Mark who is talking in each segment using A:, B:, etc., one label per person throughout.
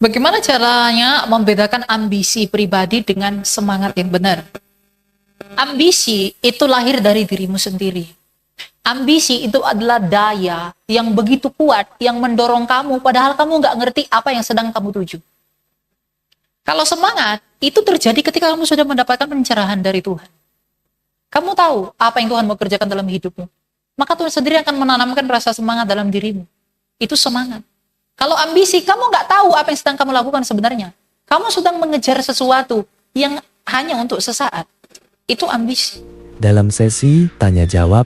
A: Bagaimana caranya membedakan ambisi pribadi dengan semangat yang benar? Ambisi itu lahir dari dirimu sendiri. Ambisi itu adalah daya yang begitu kuat yang mendorong kamu padahal kamu nggak ngerti apa yang sedang kamu tuju. Kalau semangat itu terjadi ketika kamu sudah mendapatkan pencerahan dari Tuhan. Kamu tahu apa yang Tuhan mau kerjakan dalam hidupmu. Maka Tuhan sendiri akan menanamkan rasa semangat dalam dirimu. Itu semangat. Kalau ambisi, kamu nggak tahu apa yang sedang kamu lakukan sebenarnya. Kamu sedang mengejar sesuatu yang hanya untuk sesaat. Itu ambisi.
B: Dalam sesi tanya jawab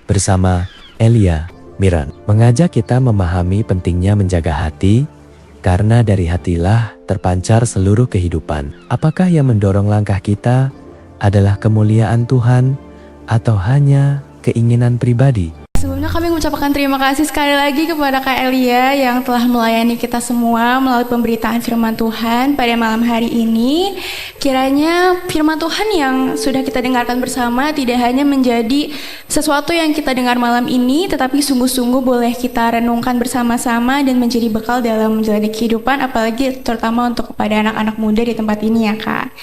B: bersama Elia Miran, mengajak kita memahami pentingnya menjaga hati, karena dari hatilah terpancar seluruh kehidupan. Apakah yang mendorong langkah kita adalah kemuliaan Tuhan atau hanya keinginan pribadi?
C: Sebelumnya kami mengucapkan terima kasih sekali lagi kepada Kak Elia yang telah melayani kita semua melalui pemberitaan firman Tuhan pada malam hari ini. Kiranya firman Tuhan yang sudah kita dengarkan bersama tidak hanya menjadi sesuatu yang kita dengar malam ini, tetapi sungguh-sungguh boleh kita renungkan bersama-sama dan menjadi bekal dalam menjalani kehidupan, apalagi terutama untuk kepada anak-anak muda di tempat ini ya Kak.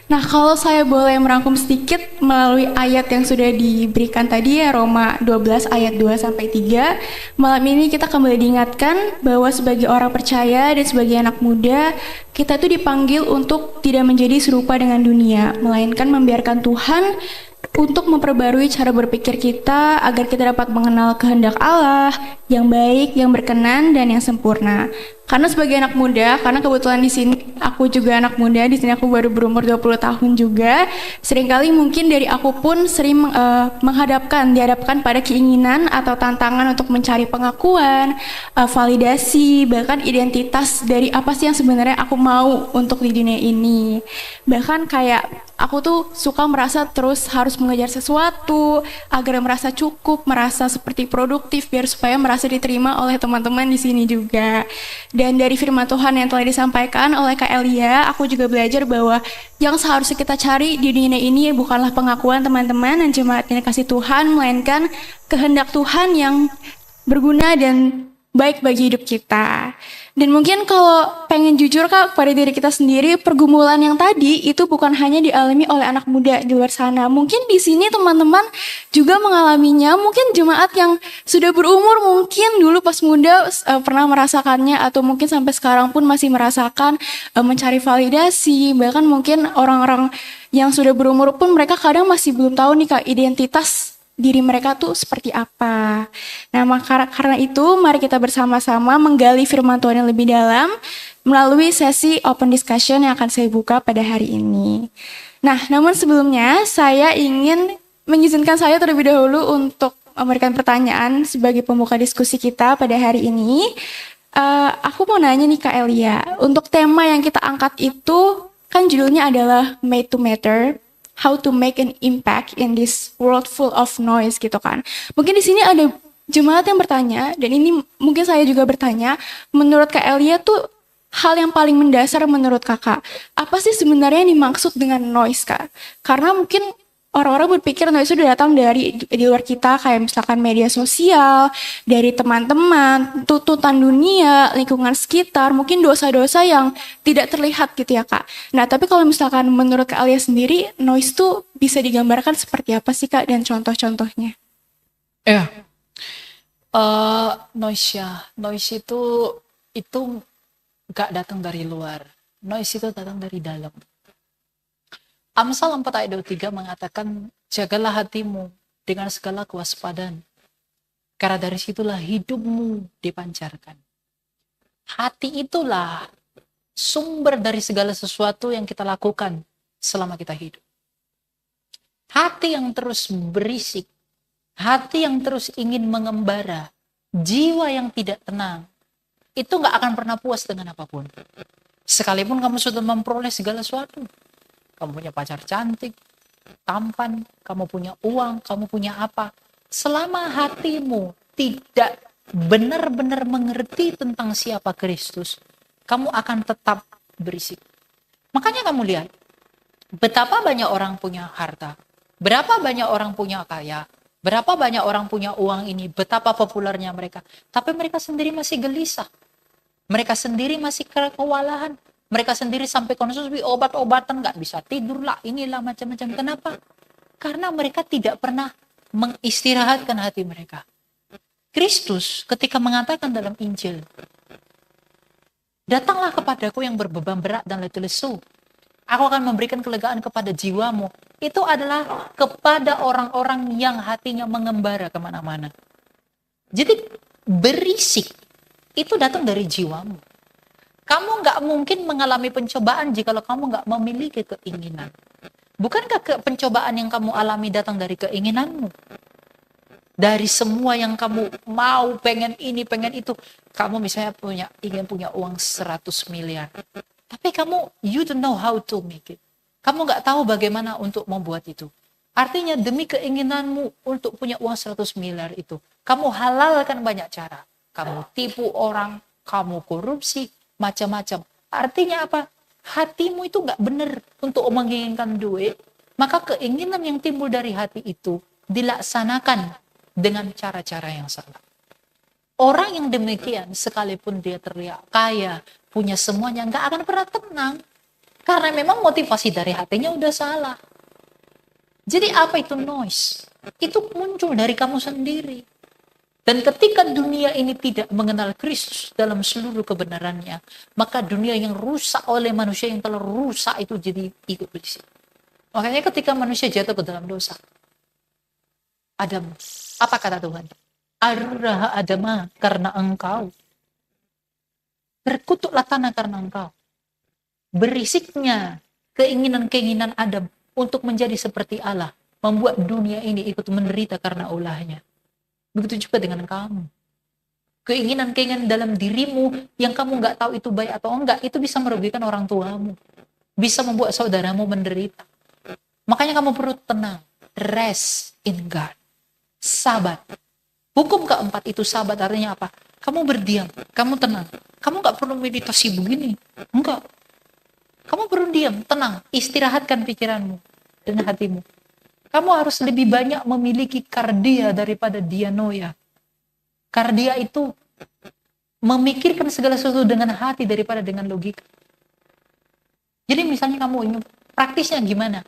C: Nah, kalau saya boleh merangkum sedikit melalui ayat yang sudah diberikan tadi ya, Roma 12 ayat 2 sampai 3. Malam ini kita kembali diingatkan bahwa sebagai orang percaya dan sebagai anak muda, kita tuh dipanggil untuk tidak menjadi serupa dengan dunia, melainkan membiarkan Tuhan untuk memperbarui cara berpikir kita agar kita dapat mengenal kehendak Allah yang baik, yang berkenan dan yang sempurna. Karena sebagai anak muda, karena kebetulan di sini aku juga anak muda, di sini aku baru berumur 20 tahun juga. Seringkali mungkin dari aku pun sering dihadapkan pada keinginan atau tantangan untuk mencari pengakuan, validasi, bahkan identitas dari apa sih yang sebenarnya aku mau untuk di dunia ini. Bahkan kayak aku tuh suka merasa terus harus mengejar sesuatu agar merasa cukup, merasa seperti produktif biar supaya merasa diterima oleh teman-teman di sini juga. Dan dari firman Tuhan yang telah disampaikan oleh Kak Elia, aku juga belajar bahwa yang seharusnya kita cari di dunia ini bukanlah pengakuan teman-teman dan jemaat yang dikasih Tuhan, melainkan kehendak Tuhan yang berguna dan baik bagi hidup kita. Dan mungkin kalau pengen jujur Kak pada diri kita sendiri, pergumulan yang tadi itu bukan hanya dialami oleh anak muda di luar sana. Mungkin di sini teman-teman juga mengalaminya. Mungkin jemaat yang sudah berumur mungkin dulu pas muda pernah merasakannya, atau mungkin sampai sekarang pun masih merasakan mencari validasi. Bahkan mungkin orang-orang yang sudah berumur pun mereka kadang masih belum tahu nih Kak identitas diri mereka tuh seperti apa. Nah, karena itu mari kita bersama-sama menggali firman Tuhan yang lebih dalam melalui sesi open discussion yang akan saya buka pada hari ini. Nah, namun sebelumnya saya ingin mengizinkan saya terlebih dahulu untuk memberikan pertanyaan sebagai pembuka diskusi kita pada hari ini. Aku mau nanya nih Kak Elia, untuk tema yang kita angkat itu kan judulnya adalah Made to Matter. How to make an impact in this world full of noise gitu kan. Mungkin di sini ada jemaat yang bertanya, dan ini mungkin saya juga bertanya, menurut Kak Elia tuh hal yang paling mendasar menurut Kakak, apa sih sebenarnya yang dimaksud dengan noise Kak? Karena mungkin orang-orang berpikir noise itu datang dari di luar kita, kayak misalkan media sosial, dari teman-teman, tuntutan dunia, lingkungan sekitar, mungkin dosa-dosa yang tidak terlihat gitu ya Kak. Nah, tapi kalau misalkan menurut Kak Alia sendiri, noise itu bisa digambarkan seperti apa sih Kak, dan contoh-contohnya?
A: Ya, noise itu gak datang dari luar. Noise itu datang dari dalam. Amsal 4 ayat 23 mengatakan, jagalah hatimu dengan segala kewaspadaan, karena dari situlah hidupmu dipancarkan. Hati itulah sumber dari segala sesuatu yang kita lakukan selama kita hidup. Hati yang terus berisik, hati yang terus ingin mengembara, jiwa yang tidak tenang, itu gak akan pernah puas dengan apapun. Sekalipun kamu sudah memperoleh segala sesuatu. Kamu punya pacar cantik, tampan, kamu punya uang, kamu punya apa. Selama hatimu tidak benar-benar mengerti tentang siapa Kristus, kamu akan tetap berisik. Makanya kamu lihat, betapa banyak orang punya harta, berapa banyak orang punya kaya, berapa banyak orang punya uang ini, betapa populernya mereka. Tapi mereka sendiri masih gelisah. Mereka sendiri masih kewalahan. Mereka sendiri sampai konsumsi obat-obatan, nggak bisa tidur lah, inilah macam-macam. Kenapa? Karena mereka tidak pernah mengistirahatkan hati mereka. Kristus ketika mengatakan dalam Injil, datanglah kepadaku yang berbeban berat dan letih lesu. Aku akan memberikan kelegaan kepada jiwamu. Itu adalah kepada orang-orang yang hatinya mengembara kemana-mana. Jadi berisik itu datang dari jiwamu. Kamu nggak mungkin mengalami pencobaan jika kamu nggak memiliki keinginan. Bukankah pencobaan yang kamu alami datang dari keinginanmu? Dari semua yang kamu mau, pengen ini, pengen itu. Kamu misalnya ingin punya uang 100 miliar. Tapi kamu, you don't know how to make it. Kamu nggak tahu bagaimana untuk membuat itu. Artinya demi keinginanmu untuk punya uang 100 miliar itu, kamu halalkan banyak cara. Kamu tipu orang, kamu korupsi, macam-macam. Artinya apa? Hatimu itu nggak benar untuk menginginkan duit. Maka keinginan yang timbul dari hati itu dilaksanakan dengan cara-cara yang salah. Orang yang demikian, sekalipun dia terlihat kaya, punya semuanya, nggak akan pernah tenang. Karena memang motivasi dari hatinya udah salah. Jadi apa itu noise? Itu muncul dari kamu sendiri. Dan ketika dunia ini tidak mengenal Kristus dalam seluruh kebenarannya, maka dunia yang rusak oleh manusia yang telah rusak itu jadi ikut berisik. Makanya ketika manusia jatuh ke dalam dosa, Adam, apa kata Tuhan? Arraha Adama, karena engkau. Terkutuklah tanah karena engkau. Berisiknya keinginan-keinginan Adam untuk menjadi seperti Allah, membuat dunia ini ikut menderita karena ulahnya. Begitu juga dengan kamu. Keinginan-keinginan dalam dirimu yang kamu nggak tahu itu baik atau enggak, itu bisa merugikan orang tuamu. Bisa membuat saudaramu menderita. Makanya kamu perlu tenang. Rest in God. Sabat. Hukum keempat itu sabat, artinya apa? Kamu berdiam, kamu tenang. Kamu nggak perlu meditasi begini. Enggak. Kamu perlu diam, tenang. Istirahatkan pikiranmu dan hatimu. Kamu harus lebih banyak memiliki kardia daripada dianoia. Kardia itu memikirkan segala sesuatu dengan hati daripada dengan logika. Jadi misalnya kamu ingin praktisnya gimana?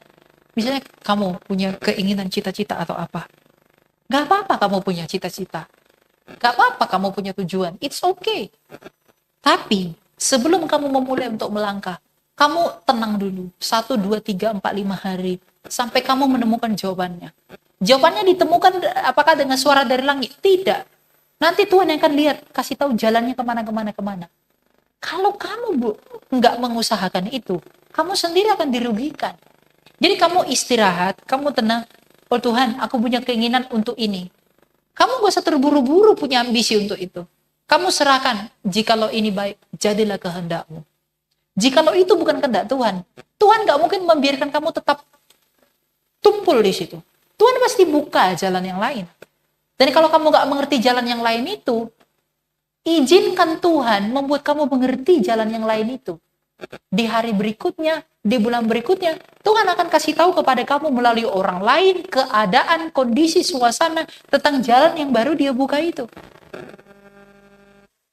A: Misalnya kamu punya keinginan cita-cita atau apa. Gak apa-apa kamu punya cita-cita. Gak apa-apa kamu punya tujuan. It's okay. Tapi sebelum kamu memulai untuk melangkah, kamu tenang dulu. 1, 2, 3, 4, 5 hari. Sampai kamu menemukan jawabannya. Jawabannya ditemukan apakah dengan suara dari langit? Tidak. Nanti Tuhan yang akan lihat, kasih tahu jalannya kemana. Kalau kamu nggak mengusahakan itu, kamu sendiri akan dirugikan. Jadi kamu istirahat, kamu tenang. Oh Tuhan, aku punya keinginan untuk ini. Kamu gak usah terburu-buru punya ambisi untuk itu. Kamu serahkan, jikalau ini baik, jadilah kehendakmu. Jikalau itu bukan kehendak Tuhan, Tuhan gak mungkin membiarkan kamu tetap tumpul di situ. Tuhan pasti buka jalan yang lain. Dan kalau kamu gak mengerti jalan yang lain itu, izinkan Tuhan membuat kamu mengerti jalan yang lain itu. Di hari berikutnya, di bulan berikutnya, Tuhan akan kasih tahu kepada kamu melalui orang lain, keadaan, kondisi, suasana, tentang jalan yang baru dia buka itu.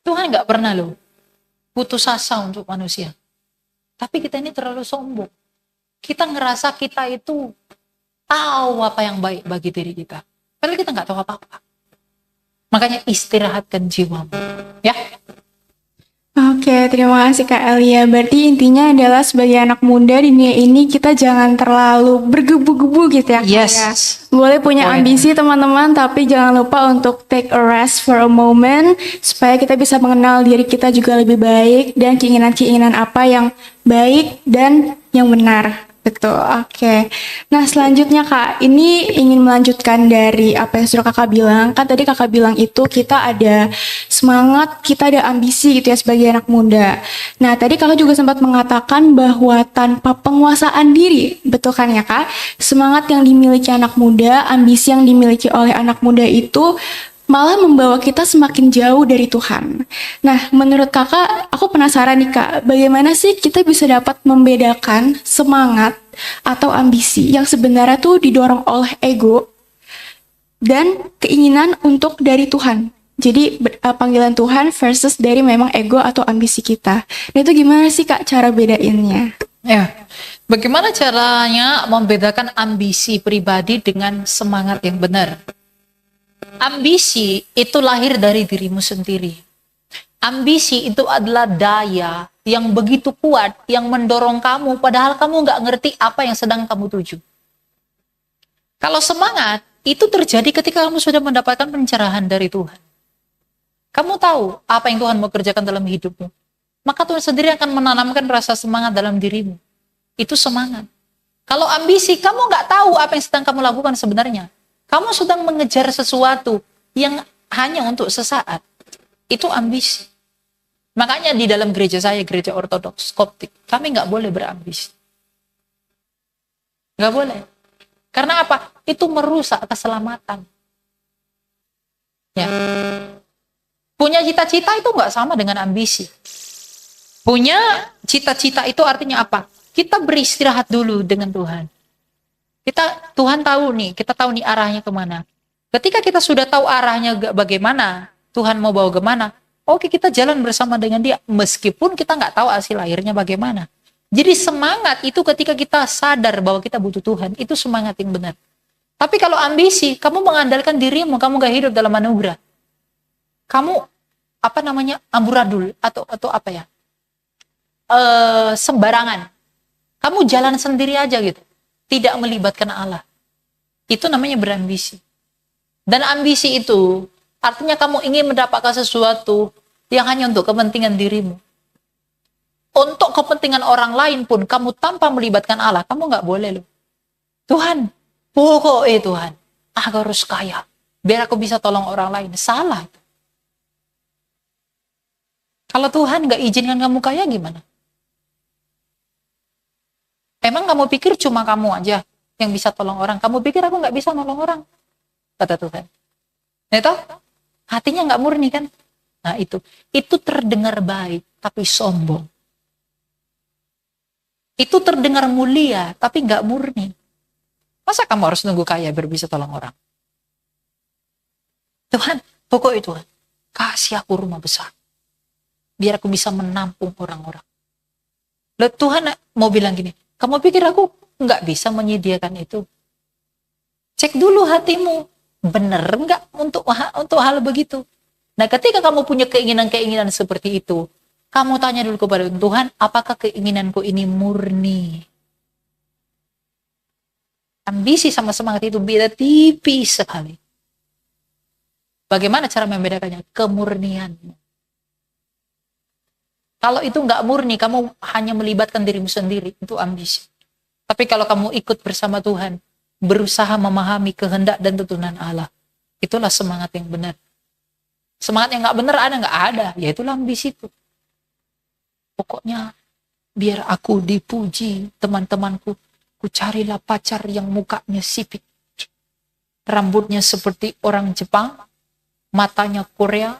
A: Tuhan gak pernah loh putus asa untuk manusia. Tapi kita ini terlalu sombong. Kita ngerasa kita itu tahu apa yang baik bagi diri kita. Padahal kita nggak tahu apa-apa. Makanya istirahatkan jiwamu. Ya.
C: Oke, terima kasih Kak Elia. Berarti intinya adalah sebagai anak muda di dunia ini kita jangan terlalu bergebu-gebu gitu ya Kak
A: Yes.
C: ya. Boleh punya ambisi teman-teman, tapi jangan lupa untuk take a rest for a moment supaya kita bisa mengenal diri kita juga lebih baik dan keinginan-keinginan apa yang baik dan yang benar. Betul, oke. Nah selanjutnya Kak, ini ingin melanjutkan dari apa yang sudah Kakak bilang. Kan tadi Kakak bilang itu kita ada semangat, kita ada ambisi gitu ya sebagai anak muda. Nah tadi Kakak juga sempat mengatakan bahwa tanpa penguasaan diri, betul kan ya Kak? Semangat yang dimiliki anak muda, ambisi yang dimiliki oleh anak muda itu malah membawa kita semakin jauh dari Tuhan. Nah, menurut Kakak, aku penasaran nih Kak, bagaimana sih kita bisa dapat membedakan semangat atau ambisi yang sebenarnya tuh didorong oleh ego dan keinginan untuk dari Tuhan? Jadi panggilan Tuhan versus dari memang ego atau ambisi kita. Nah itu gimana sih Kak cara bedainnya?
A: Ya, bagaimana caranya membedakan ambisi pribadi dengan semangat yang benar? Ambisi itu lahir dari dirimu sendiri. Ambisi itu adalah daya yang begitu kuat yang mendorong kamu padahal kamu nggak ngerti apa yang sedang kamu tuju. Kalau semangat itu terjadi ketika kamu sudah mendapatkan pencerahan dari Tuhan. Kamu tahu apa yang Tuhan mau kerjakan dalam hidupmu. Maka Tuhan sendiri akan menanamkan rasa semangat dalam dirimu. Itu semangat. Kalau ambisi, kamu nggak tahu apa yang sedang kamu lakukan sebenarnya. Kamu sedang mengejar sesuatu yang hanya untuk sesaat. Itu ambisi. Makanya di dalam gereja saya, gereja ortodoks, koptik, kami nggak boleh berambisi. Nggak boleh. Karena apa? Itu merusak keselamatan. Ya. Punya cita-cita itu nggak sama dengan ambisi. Punya cita-cita itu artinya apa? Kita beristirahat dulu dengan Tuhan. Tuhan tahu nih, kita tahu nih arahnya kemana. Ketika kita sudah tahu arahnya bagaimana, Tuhan mau bawa kemana, oke kita jalan bersama dengan dia, meskipun kita nggak tahu hasil akhirnya bagaimana. Jadi semangat itu ketika kita sadar bahwa kita butuh Tuhan, itu semangat yang benar. Tapi kalau ambisi, kamu mengandalkan dirimu, kamu gak hidup dalam anugerah. Kamu amburadul atau apa ya? Sembarangan. Kamu jalan sendiri aja gitu. Tidak melibatkan Allah. Itu namanya berambisi. Dan ambisi itu artinya kamu ingin mendapatkan sesuatu yang hanya untuk kepentingan dirimu. Untuk kepentingan orang lain pun kamu tanpa melibatkan Allah, kamu nggak boleh loh. Tuhan, pokoknya Tuhan, aku harus kaya biar aku bisa tolong orang lain. Salah. Kalau Tuhan nggak izinkan kamu kaya gimana? Emang kamu pikir cuma kamu aja yang bisa tolong orang? Kamu pikir aku nggak bisa nolong orang? Kata Tuhan. Nah itu hatinya nggak murni kan? Nah itu terdengar baik tapi sombong. Itu terdengar mulia tapi nggak murni. Masa kamu harus nunggu kaya biar bisa tolong orang? Tuhan, pokoknya Tuhan, kasih aku rumah besar biar aku bisa menampung orang-orang. Lalu Tuhan mau bilang gini, kamu pikir aku nggak bisa menyediakan itu? Cek dulu hatimu, bener nggak untuk hal begitu? Nah, ketika kamu punya keinginan-keinginan seperti itu, kamu tanya dulu kepada Tuhan, apakah keinginanku ini murni? Ambisi sama semangat itu beda tipis sekali. Bagaimana cara membedakannya? Kemurnianmu. Kalau itu nggak murni, kamu hanya melibatkan dirimu sendiri, itu ambisi. Tapi kalau kamu ikut bersama Tuhan, berusaha memahami kehendak dan tuntunan Allah, itulah semangat yang benar. Semangat yang nggak benar nggak ada, ya itulah ambisi itu. Pokoknya biar aku dipuji teman-temanku, ku carilah pacar yang mukanya sipit, rambutnya seperti orang Jepang, matanya Korea,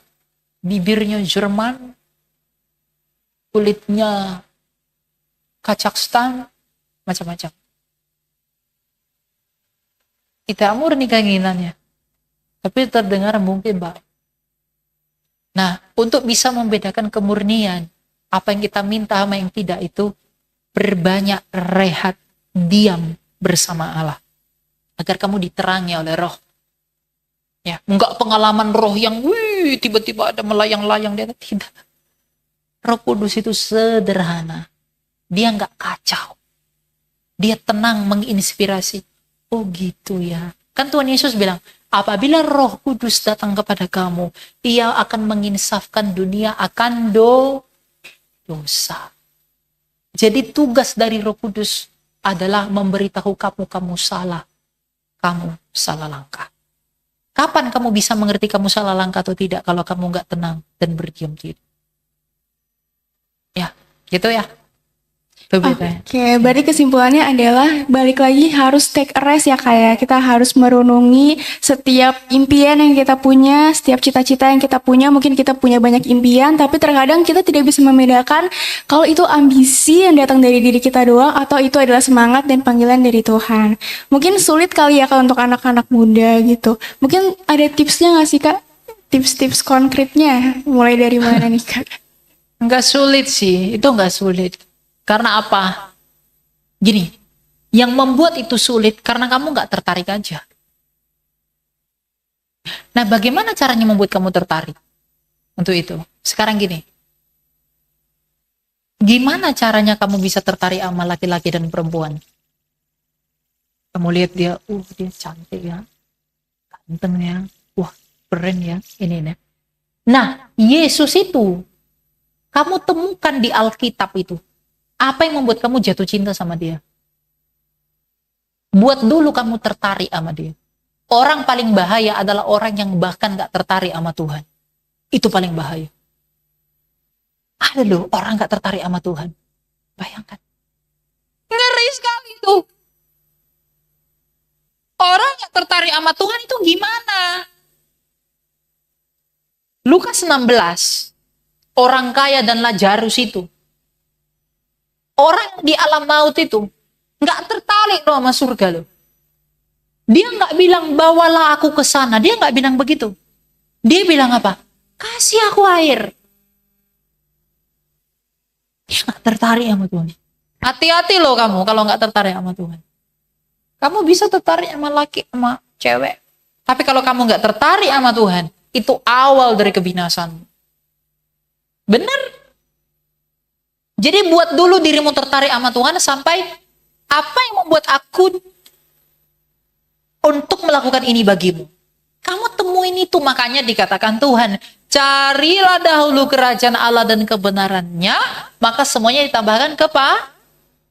A: bibirnya Jerman, kulitnya Kazakhstan, macam-macam. Tidak murni keinginannya, tapi terdengar mungkin baik. Nah, untuk bisa membedakan kemurnian, apa yang kita minta sama yang tidak itu, berbanyak rehat, diam bersama Allah. Agar kamu diterangi oleh roh. Ya, enggak pengalaman roh yang tiba-tiba ada melayang-layang di atas, tidak. Roh Kudus itu sederhana. Dia enggak kacau. Dia tenang, menginspirasi. Oh gitu ya. Kan Tuhan Yesus bilang, apabila Roh Kudus datang kepada kamu, ia akan menginsafkan dunia akan dosa. Jadi tugas dari Roh Kudus adalah memberitahu kamu salah. Kamu salah langkah. Kapan kamu bisa mengerti kamu salah langkah atau tidak kalau kamu nggak tenang dan berdiam diri? Ya, gitu ya.
C: Oke, berarti kesimpulannya adalah balik lagi harus take a rest ya kayak kita harus merenungi setiap impian yang kita punya, setiap cita-cita yang kita punya. Mungkin kita punya banyak impian, tapi terkadang kita tidak bisa membedakan kalau itu ambisi yang datang dari diri kita doang atau itu adalah semangat dan panggilan dari Tuhan. Mungkin sulit kali ya kalau untuk anak-anak muda gitu. Mungkin ada tipsnya nggak sih Kak? tips-tips konkretnya? Mulai dari mana nih Kak?
A: Nggak sulit sih, itu nggak sulit. Karena apa? Gini, yang membuat itu sulit karena kamu nggak tertarik aja. Nah, bagaimana caranya membuat kamu tertarik untuk itu? Sekarang gini, gimana caranya kamu bisa tertarik sama laki-laki dan perempuan? Kamu lihat dia, dia cantik ya, ganteng ya, wah keren ya, ini. Nah, Yesus itu, kamu temukan di Alkitab itu, apa yang membuat kamu jatuh cinta sama dia? Buat dulu kamu tertarik sama dia. Orang paling bahaya adalah orang yang bahkan gak tertarik sama Tuhan. Itu paling bahaya. Ada loh orang gak tertarik sama Tuhan. Bayangkan. Ngeri sekali itu. Orang gak tertarik sama Tuhan itu gimana? Lukas 16. Orang kaya dan Lazarus itu. Orang di alam maut itu. Gak tertarik loh sama surga loh. Dia nggak bilang bawalah aku ke sana. Dia nggak bilang begitu. Dia bilang apa? Kasih aku air. Dia nggak tertarik sama Tuhan. Hati-hati loh kamu kalau nggak tertarik sama Tuhan. Kamu bisa tertarik sama laki, sama cewek. Tapi kalau kamu nggak tertarik sama Tuhan, itu awal dari kebinasan. Bener? Jadi buat dulu dirimu tertarik sama Tuhan sampai apa yang membuat aku untuk melakukan ini bagimu. Kamu temuin itu, makanya dikatakan Tuhan, carilah dahulu kerajaan Allah dan kebenarannya, maka semuanya ditambahkan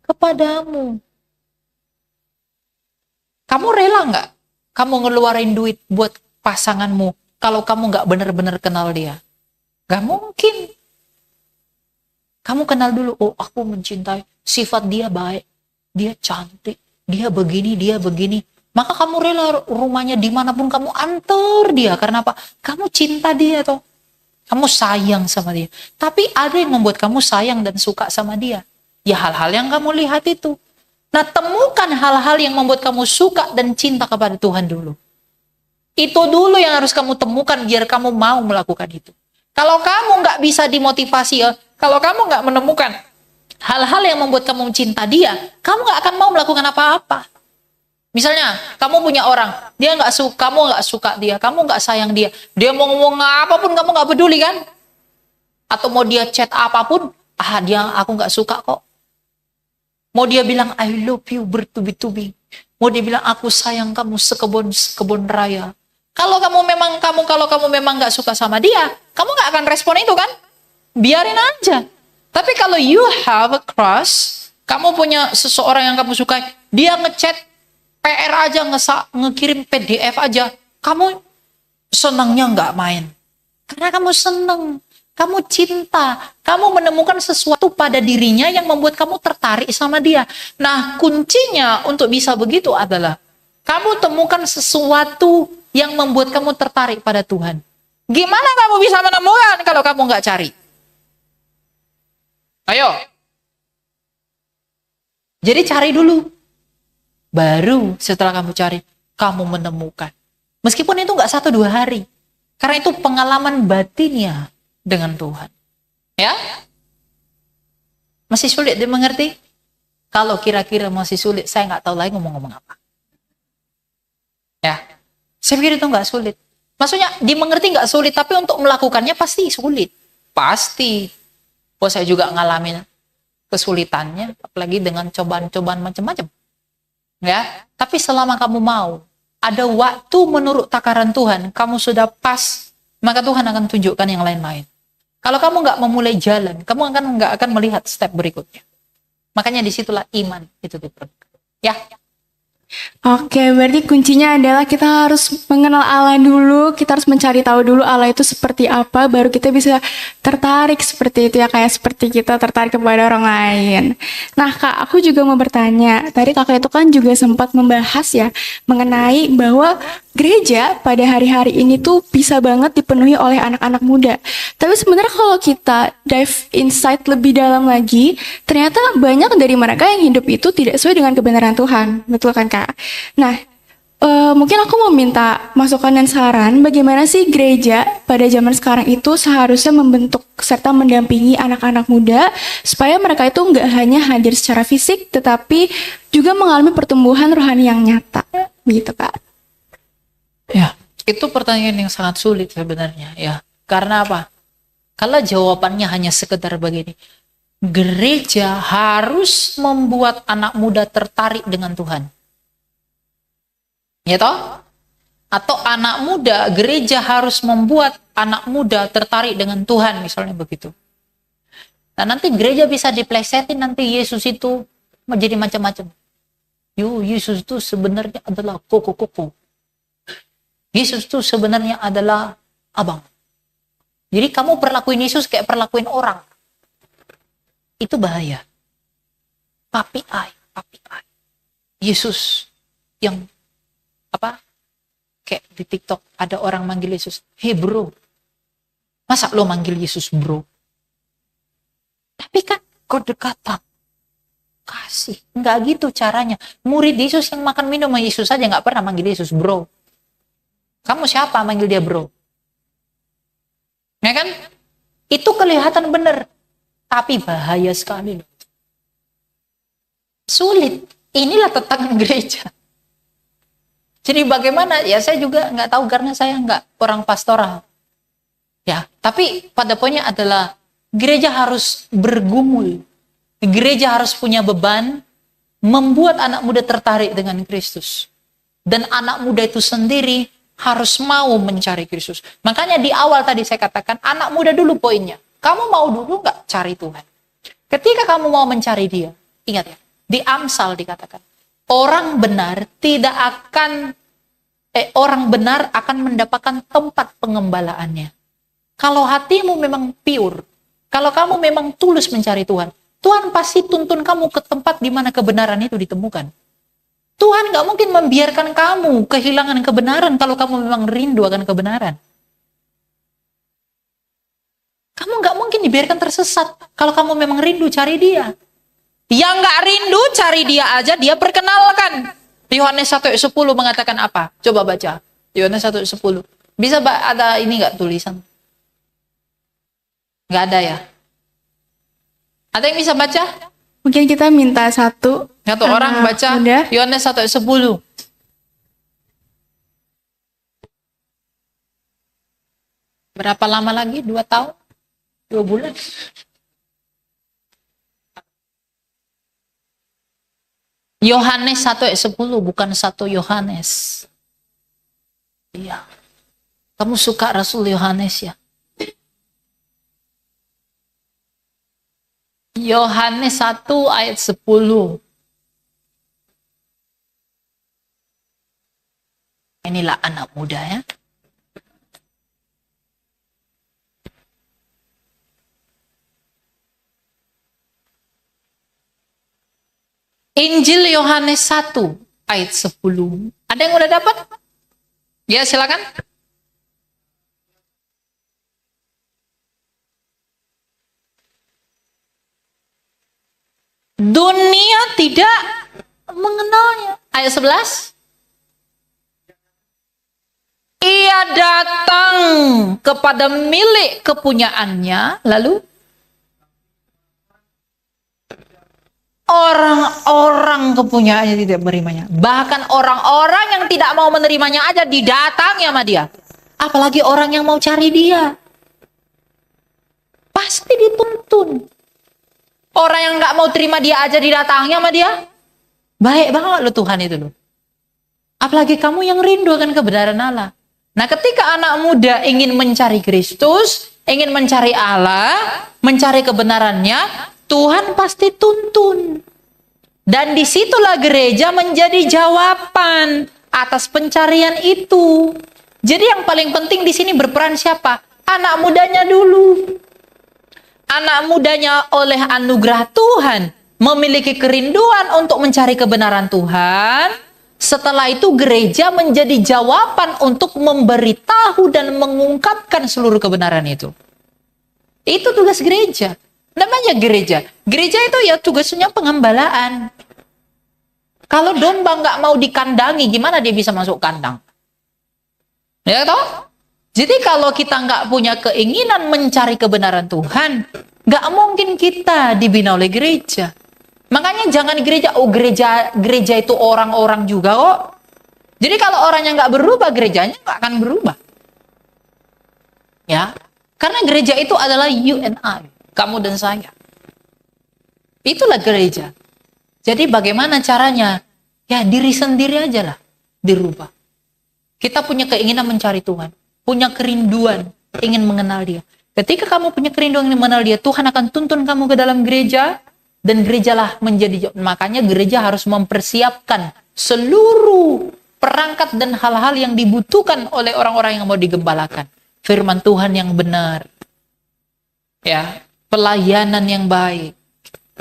A: kepadamu. Kamu rela nggak? Kamu ngeluarin duit buat pasanganmu kalau kamu nggak benar-benar kenal dia? Gak mungkin. Kamu kenal dulu, oh aku mencintai, sifat dia baik, dia cantik, dia begini, dia begini. Maka kamu rela rumahnya dimanapun kamu antar dia. Karena apa? Kamu cinta dia toh. Kamu sayang sama dia. Tapi ada yang membuat kamu sayang dan suka sama dia. Ya hal-hal yang kamu lihat itu. Nah, temukan hal-hal yang membuat kamu suka dan cinta kepada Tuhan dulu. Itu dulu yang harus kamu temukan biar kamu mau melakukan itu. Kalau kamu nggak bisa dimotivasi, kalau kamu nggak menemukan hal-hal yang membuat kamu cinta dia, kamu nggak akan mau melakukan apa-apa. Misalnya, kamu punya orang, dia nggak suka, kamu nggak suka dia, kamu nggak sayang dia, dia mau ngomong apapun kamu nggak peduli kan? Atau mau dia chat apapun, aku nggak suka kok. Mau dia bilang I love you bertubi-tubi, mau dia bilang aku sayang kamu sekebun raya. Kalau kamu memang nggak suka sama dia, kamu nggak akan respon itu kan? Biarin aja. Tapi kalau you have a crush, kamu punya seseorang yang kamu sukai, dia ngechat PR aja, ngekirim PDF aja, kamu senangnya nggak main. Karena kamu seneng, kamu cinta, kamu menemukan sesuatu pada dirinya yang membuat kamu tertarik sama dia. Nah, kuncinya untuk bisa begitu adalah kamu temukan sesuatu yang membuat kamu tertarik pada Tuhan. Gimana kamu bisa menemukan kalau kamu nggak cari? Ayo. Jadi cari dulu. Baru setelah kamu cari, kamu menemukan. Meskipun itu nggak 1-2 hari. Karena itu pengalaman batinnya dengan Tuhan. Ya? Masih sulit dimengerti? Kalau kira-kira masih sulit, saya nggak tahu lagi ngomong-ngomong apa. Ya, saya pikir itu nggak sulit. Maksudnya dimengerti nggak sulit, tapi untuk melakukannya pasti sulit. Pasti. Oh, saya juga ngalamin kesulitannya, apalagi dengan cobaan-cobaan macam-macam. Ya, tapi selama kamu mau, ada waktu menurut takaran Tuhan, kamu sudah pas, maka Tuhan akan tunjukkan yang lain-lain. Kalau kamu nggak memulai jalan, kamu nggak akan melihat step berikutnya. Makanya disitulah iman itu diperlukan. Ya.
C: Oke, berarti kuncinya adalah kita harus mengenal Allah dulu, kita harus mencari tahu dulu Allah itu seperti apa, baru kita bisa tertarik seperti itu ya, kayak seperti kita tertarik kepada orang lain. Nah Kak, aku juga mau bertanya, tadi Kakak itu kan juga sempat membahas ya, mengenai bahwa gereja pada hari-hari ini tuh bisa banget dipenuhi oleh anak-anak muda. Tapi sebenarnya kalau kita dive insight lebih dalam lagi, ternyata banyak dari mereka yang hidup itu tidak sesuai dengan kebenaran Tuhan. Betul kan Kak? Nah, mungkin aku mau minta masukan dan saran bagaimana sih gereja pada zaman sekarang itu seharusnya membentuk serta mendampingi anak-anak muda supaya mereka itu nggak hanya hadir secara fisik tetapi juga mengalami pertumbuhan rohani yang nyata, gitu Kak.
A: Ya, itu pertanyaan yang sangat sulit sebenarnya ya. Karena apa? Kalau jawabannya hanya sekedar begini, gereja harus membuat anak muda tertarik dengan Tuhan. Ya toh? Atau anak muda, gereja harus membuat anak muda tertarik dengan Tuhan, misalnya begitu. Nah, nanti gereja bisa diplesetin, nanti Yesus itu menjadi macam-macam. Yesus itu sebenarnya adalah koko-koko. Yesus itu sebenarnya adalah abang. Jadi kamu perlakuin Yesus kayak perlakuin orang. Itu bahaya. Papi ai. Yesus yang apa? Kayak di TikTok ada orang manggil Yesus, "Hey bro." Masa lo manggil Yesus bro? Tapi kan kedekatan. Kasih. Enggak gitu caranya. Murid Yesus yang makan minum sama Yesus saja nggak pernah manggil Yesus bro. Kamu siapa manggil dia bro? Ya kan? Itu kelihatan benar. Tapi bahaya sekali loh. Sulit. Inilah tantangan gereja. Jadi bagaimana? Ya saya juga nggak tahu karena saya nggak orang pastoral. Ya, tapi pada poinnya adalah gereja harus bergumul. Gereja harus punya beban membuat anak muda tertarik dengan Kristus. Dan anak muda itu sendiri harus mau mencari Kristus. Makanya di awal tadi saya katakan, anak muda dulu poinnya. Kamu mau dulu nggak cari Tuhan? Ketika kamu mau mencari Dia, ingat ya, di Amsal dikatakan, orang benar akan mendapatkan tempat pengembalaannya. Kalau hatimu memang pure, kalau kamu memang tulus mencari Tuhan, Tuhan pasti tuntun kamu ke tempat di mana kebenaran itu ditemukan. Tuhan gak mungkin membiarkan kamu kehilangan kebenaran kalau kamu memang rindu akan kebenaran. Kamu gak mungkin dibiarkan tersesat kalau kamu memang rindu cari Dia. Yang gak rindu cari Dia aja, Dia perkenalkan. Yohanes 1:10 mengatakan apa? Coba baca. Yohanes 1:10. Bisa ada ini gak tulisan? Gak ada ya? Ada yang bisa baca?
C: Mungkin kita minta satu
A: Orang baca
C: muda.
A: Yohanes 1:10. Berapa lama lagi? 2 tahun? 2 bulan? Yohanes 1:10, bukan 1 Yohanes. Iya. Kamu suka Rasul Yohanes ya? Yohanes 1:10. Inilah anak muda ya. Injil Yohanes 1:10. Ada yang udah dapat? Ya, silakan. Dunia tidak mengenalnya. Ayat 11. Ia datang kepada milik kepunyaannya, lalu orang-orang kepunyaannya tidak menerimanya. Bahkan orang-orang yang tidak mau menerimanya aja didatangi sama Dia. Apalagi orang yang mau cari Dia. Pasti dituntun. Orang yang nggak mau terima Dia aja didatangi sama Dia. Baik banget lo Tuhan itu lo. Apalagi kamu yang rindu akan kebenaran Allah. Nah, ketika anak muda ingin mencari Kristus, ingin mencari Allah, mencari kebenarannya, Tuhan pasti tuntun. Dan disitulah gereja menjadi jawaban atas pencarian itu. Jadi yang paling penting di sini berperan siapa? Anak mudanya dulu. Anak mudanya oleh anugerah Tuhan memiliki kerinduan untuk mencari kebenaran Tuhan. Setelah itu gereja menjadi jawaban untuk memberitahu dan mengungkapkan seluruh kebenaran itu. Itu tugas gereja. Namanya gereja. Gereja itu ya tugasnya pengembalaan. Kalau domba nggak mau dikandangi, gimana dia bisa masuk kandang? Ya toh? Jadi kalau kita nggak punya keinginan mencari kebenaran Tuhan, nggak mungkin kita dibina oleh gereja. Makanya jangan gereja, gereja itu orang-orang juga kok. Jadi kalau orangnya nggak berubah, gerejanya nggak akan berubah. Ya, karena gereja itu adalah you and I, kamu dan saya. Itulah gereja. Jadi bagaimana caranya? Ya diri sendiri aja lah dirubah. Kita punya keinginan mencari Tuhan, punya kerinduan ingin mengenal Dia. Ketika kamu punya kerinduan ingin mengenal Dia, Tuhan akan tuntun kamu ke dalam gereja, dan gerejalah menjadi, makanya gereja harus mempersiapkan seluruh perangkat dan hal-hal yang dibutuhkan oleh orang-orang yang mau digembalakan. Firman Tuhan yang benar, ya, pelayanan yang baik,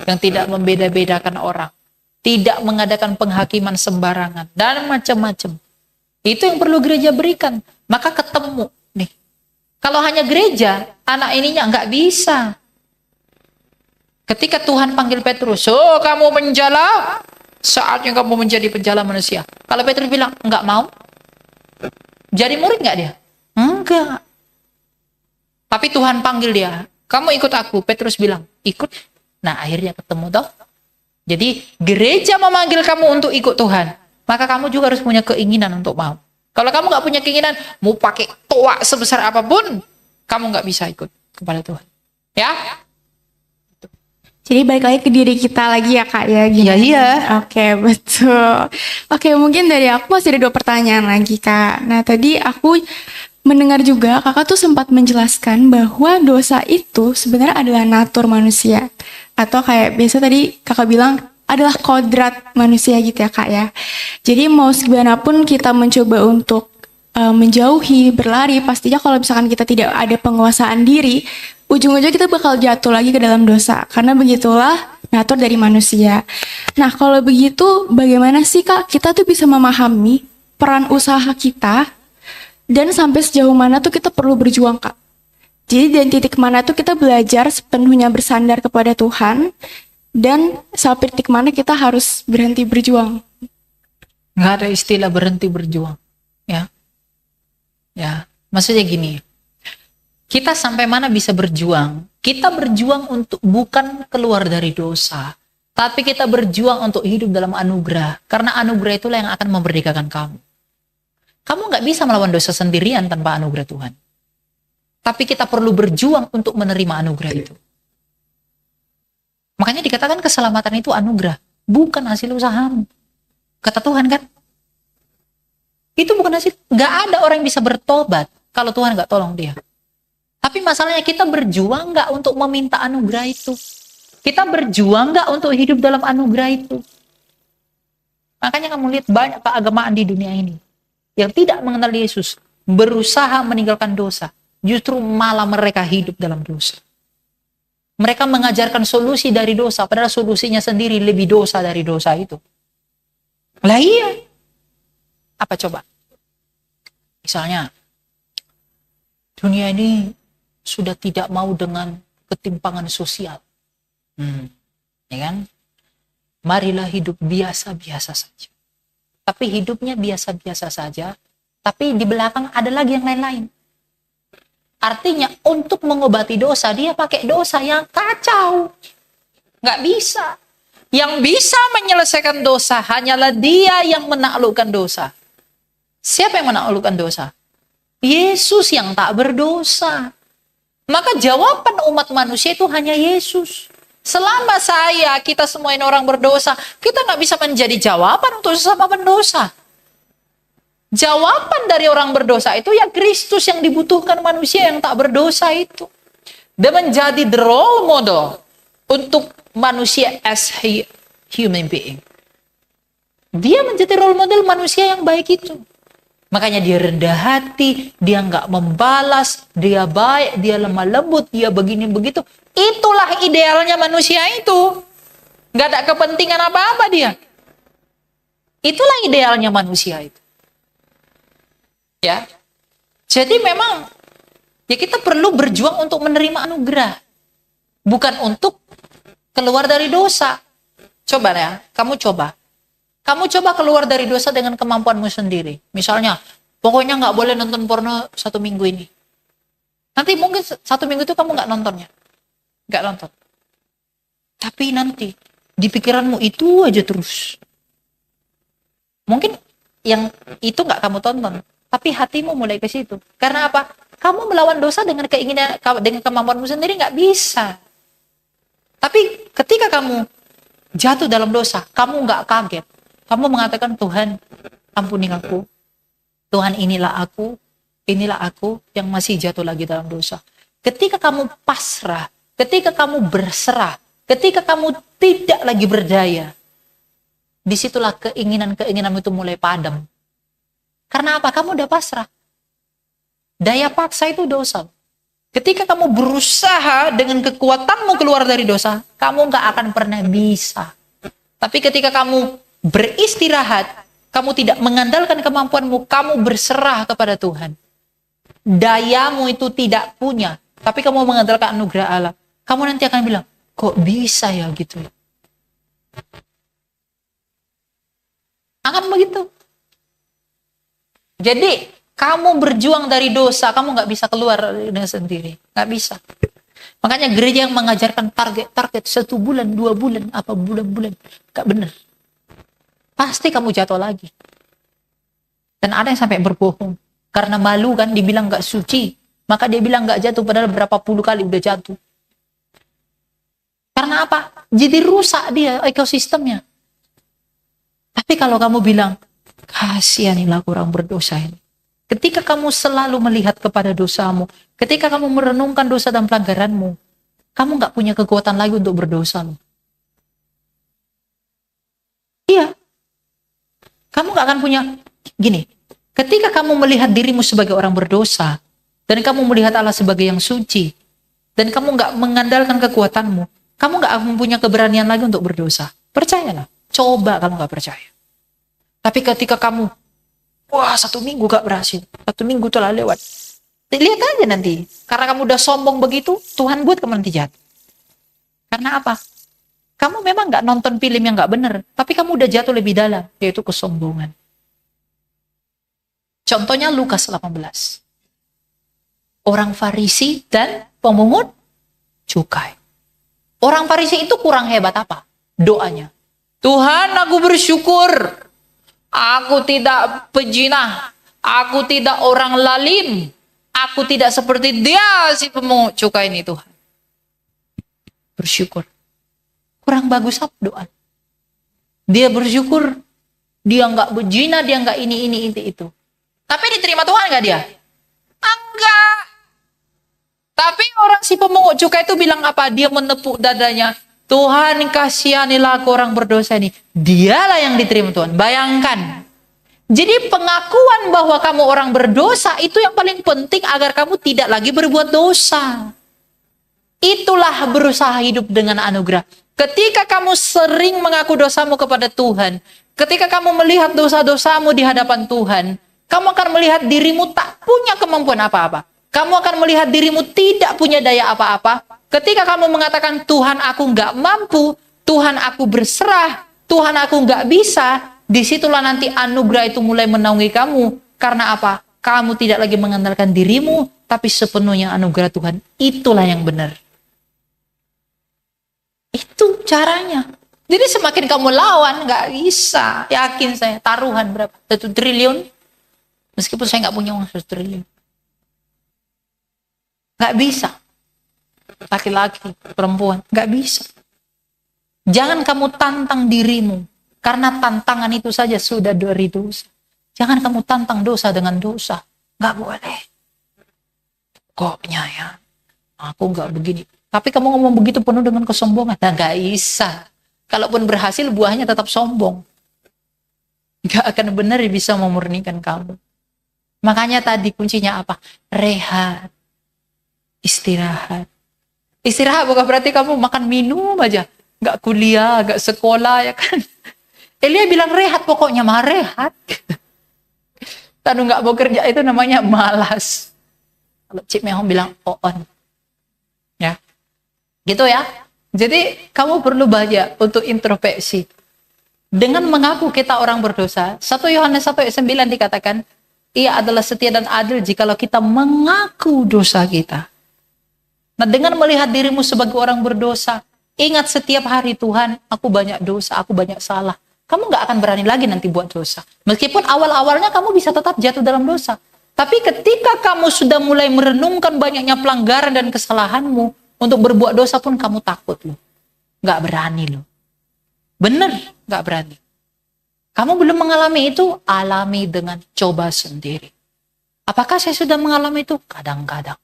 A: yang tidak membeda-bedakan orang, tidak mengadakan penghakiman sembarangan, dan macam-macam. Itu yang perlu gereja berikan. Maka ketemu nih. Kalau hanya gereja, anak ininya nggak bisa. Ketika Tuhan panggil Petrus, "Oh, kamu menjala, saatnya kamu menjadi penjala manusia." Kalau Petrus bilang, "Nggak mau." Jadi murid nggak dia? Enggak. Tapi Tuhan panggil dia, "Kamu ikut aku." Petrus bilang, "Ikut." Nah, akhirnya ketemu toh. Jadi gereja memanggil kamu untuk ikut Tuhan, maka kamu juga harus punya keinginan untuk mau. Kalau kamu nggak punya keinginan, mau pakai toa sebesar apapun, kamu nggak bisa ikut kepada Tuhan. Ya?
C: Jadi balik lagi ke diri kita lagi ya Kak ya.
A: Iya, iya.
C: Oke, betul. Oke, mungkin dari aku masih ada 2 pertanyaan lagi Kak. Nah tadi aku mendengar juga Kakak tuh sempat menjelaskan bahwa dosa itu sebenarnya adalah natur manusia. Atau kayak biasa tadi Kakak bilang adalah kodrat manusia gitu ya Kak ya. Jadi mau segimanapun kita mencoba untuk menjauhi, berlari, pastinya kalau misalkan kita tidak ada penguasaan diri, ujung-ujungnya kita bakal jatuh lagi ke dalam dosa. Karena begitulah natur dari manusia. Nah kalau begitu bagaimana sih Kak kita tuh bisa memahami peran usaha kita dan sampai sejauh mana tuh kita perlu berjuang Kak? Jadi dari titik mana tuh kita belajar sepenuhnya bersandar kepada Tuhan dan sampai titik mana kita harus berhenti berjuang?
A: Nggak ada istilah berhenti berjuang. Ya. Ya, maksudnya gini. Kita sampai mana bisa berjuang? Kita berjuang untuk bukan keluar dari dosa, tapi kita berjuang untuk hidup dalam anugerah. Karena anugerah itulah yang akan memerdekakan kamu. Kamu nggak bisa melawan dosa sendirian tanpa anugerah Tuhan. Tapi kita perlu berjuang untuk menerima anugerah itu. Makanya dikatakan keselamatan itu anugerah, bukan hasil usahamu. Kata Tuhan kan? Itu bukan hasil, nggak ada orang yang bisa bertobat kalau Tuhan nggak tolong dia. Tapi masalahnya kita berjuang nggak untuk meminta anugerah itu. Kita berjuang nggak untuk hidup dalam anugerah itu. Makanya kamu lihat banyak keagamaan di dunia ini yang tidak mengenal Yesus, berusaha meninggalkan dosa, justru malah mereka hidup dalam dosa. Mereka mengajarkan solusi dari dosa, padahal solusinya sendiri lebih dosa dari dosa itu. Lah iya. Apa coba? Misalnya, dunia ini sudah tidak mau dengan ketimpangan sosial. Ya kan? Marilah hidup biasa-biasa saja. Tapi hidupnya biasa-biasa saja, tapi di belakang ada lagi yang lain-lain. Artinya untuk mengobati dosa, dia pakai dosa yang kacau. Nggak bisa. Yang bisa menyelesaikan dosa hanyalah dia yang menaklukkan dosa. Siapa yang menaklukkan dosa? Yesus yang tak berdosa. Maka jawaban umat manusia itu hanya Yesus. Selama kita semua ini orang berdosa, kita nggak bisa menjadi jawaban untuk sesama pendosa. Jawaban dari orang berdosa itu ya Kristus yang dibutuhkan manusia yang tak berdosa itu. Dia menjadi the role model untuk manusia as human being. Dia menjadi role model manusia yang baik itu. Makanya dia rendah hati, dia nggak membalas, dia baik, dia lemah lembut, dia begini begitu. Itulah idealnya manusia itu. Nggak ada kepentingan apa-apa dia. Itulah idealnya manusia itu. Ya, jadi memang ya kita perlu berjuang untuk menerima anugerah, bukan untuk keluar dari dosa. Coba ya, kamu coba. Kamu coba keluar dari dosa dengan kemampuanmu sendiri. Misalnya, pokoknya nggak boleh nonton porno 1 minggu ini. Nanti mungkin 1 minggu itu kamu nggak nontonnya. Nggak nonton. Tapi nanti, di pikiranmu itu aja terus. Mungkin yang itu nggak kamu tonton. Tapi hatimu mulai ke situ. Karena apa? Kamu melawan dosa dengan keinginan, dengan kemampuanmu sendiri nggak bisa. Tapi ketika kamu jatuh dalam dosa, kamu nggak kaget. Kamu mengatakan, Tuhan, ampuni aku. Tuhan, inilah aku yang masih jatuh lagi dalam dosa. Ketika kamu pasrah, ketika kamu berserah, ketika kamu tidak lagi berdaya, disitulah keinginan-keinginanmu itu mulai padam. Karena apa? Kamu udah pasrah. Daya paksa itu dosa. Ketika kamu berusaha dengan kekuatanmu keluar dari dosa, kamu nggak akan pernah bisa. Tapi ketika kamu beristirahat, kamu tidak mengandalkan kemampuanmu, kamu berserah kepada Tuhan. Dayamu itu tidak punya, tapi kamu mengandalkan anugerah Allah. Kamu nanti akan bilang, kok bisa ya gitu? Akan begitu. Jadi, kamu berjuang dari dosa, kamu nggak bisa keluar dengan sendiri. Nggak bisa. Makanya gereja yang mengajarkan target 1 bulan, 2 bulan, apa bulan-bulan. Nggak benar. Pasti kamu jatuh lagi. Dan ada yang sampai berbohong. Karena malu kan, dibilang nggak suci. Maka dia bilang nggak jatuh, padahal berapa puluh kali udah jatuh. Karena apa? Jadi rusak dia ekosistemnya. Tapi kalau kamu bilang, kasihanilah orang berdosa ini. Ketika kamu selalu melihat kepada dosamu, ketika kamu merenungkan dosa dan pelanggaranmu, kamu nggak punya kekuatan lagi untuk berdosa. Iya. Kamu nggak akan punya, gini, ketika kamu melihat dirimu sebagai orang berdosa, dan kamu melihat Allah sebagai yang suci, dan kamu nggak mengandalkan kekuatanmu, kamu nggak akan punya keberanian lagi untuk berdosa. Percayalah. Coba kalau nggak percaya. Tapi ketika kamu, wah 1 minggu gak berhasil, 1 minggu telah lewat, lihat aja nanti. Karena kamu udah sombong begitu, Tuhan buat kamu nanti jatuh. Karena apa? Kamu memang gak nonton film yang gak bener, tapi kamu udah jatuh lebih dalam, yaitu kesombongan. Contohnya Lukas 18. Orang Farisi dan pemungut cukai. Orang Farisi itu kurang hebat apa? Doanya. Tuhan, aku bersyukur. Aku tidak pejinah. Aku tidak orang lalim. Aku tidak seperti dia si pemungut cukai ini, Tuhan. Bersyukur. Kurang bagus apa doa? Dia bersyukur. Dia nggak berzina, dia nggak ini, itu. Tapi diterima Tuhan nggak dia? Enggak. Tapi orang si pemungut cukai itu bilang apa? Dia menepuk dadanya. Tuhan, kasihanilah aku orang berdosa ini. Dialah yang diterima Tuhan. Bayangkan. Jadi pengakuan bahwa kamu orang berdosa itu yang paling penting agar kamu tidak lagi berbuat dosa. Itulah berusaha hidup dengan anugerah. Ketika kamu sering mengaku dosamu kepada Tuhan, ketika kamu melihat dosa-dosamu di hadapan Tuhan, kamu akan melihat dirimu tak punya kemampuan apa-apa. Kamu akan melihat dirimu tidak punya daya apa-apa. Ketika kamu mengatakan, Tuhan aku nggak mampu, Tuhan aku berserah, Tuhan aku nggak bisa, disitulah nanti anugerah itu mulai menaungi kamu. Karena apa? Kamu tidak lagi mengandalkan dirimu, tapi sepenuhnya anugerah Tuhan. Itulah yang benar. Itu caranya. Jadi semakin kamu lawan, nggak bisa. Yakin saya, taruhan berapa? 1 triliun? Meskipun saya nggak punya uang 1 triliun. Nggak bisa. Laki-laki, perempuan, nggak bisa. Jangan kamu tantang dirimu. Karena tantangan itu saja sudah dari dosa. Jangan kamu tantang dosa dengan dosa. Nggak boleh. Pokoknya ya, aku nggak begini. Tapi kamu ngomong begitu penuh dengan kesombongan. Nah, nggak bisa. Kalaupun berhasil, buahnya tetap sombong. Nggak akan benar bisa memurnikan kamu. Makanya tadi kuncinya apa? Rehat. Istirahat. Istirahat bukan berarti kamu makan minum aja. Nggak kuliah, nggak sekolah, ya kan? Elia bilang rehat, pokoknya mah rehat. Tanu nggak mau kerja itu namanya malas. Kalau Cik Mehong bilang on. Ya. Gitu ya. Jadi kamu perlu banyak untuk introspeksi. Dengan mengaku kita orang berdosa, 1 Yohanes 1 ayat 9 dikatakan, ia adalah setia dan adil jikalau kita mengaku dosa kita. Nah, dengan melihat dirimu sebagai orang berdosa, ingat setiap hari, Tuhan, aku banyak dosa, aku banyak salah. Kamu gak akan berani lagi nanti buat dosa. Meskipun awal-awalnya kamu bisa tetap jatuh dalam dosa. Tapi ketika kamu sudah mulai merenungkan banyaknya pelanggaran dan kesalahanmu, untuk berbuat dosa pun kamu takut loh. Gak berani loh. Bener, gak berani. Kamu belum mengalami itu, alami dengan coba sendiri. Apakah saya sudah mengalami itu? Kadang-kadang.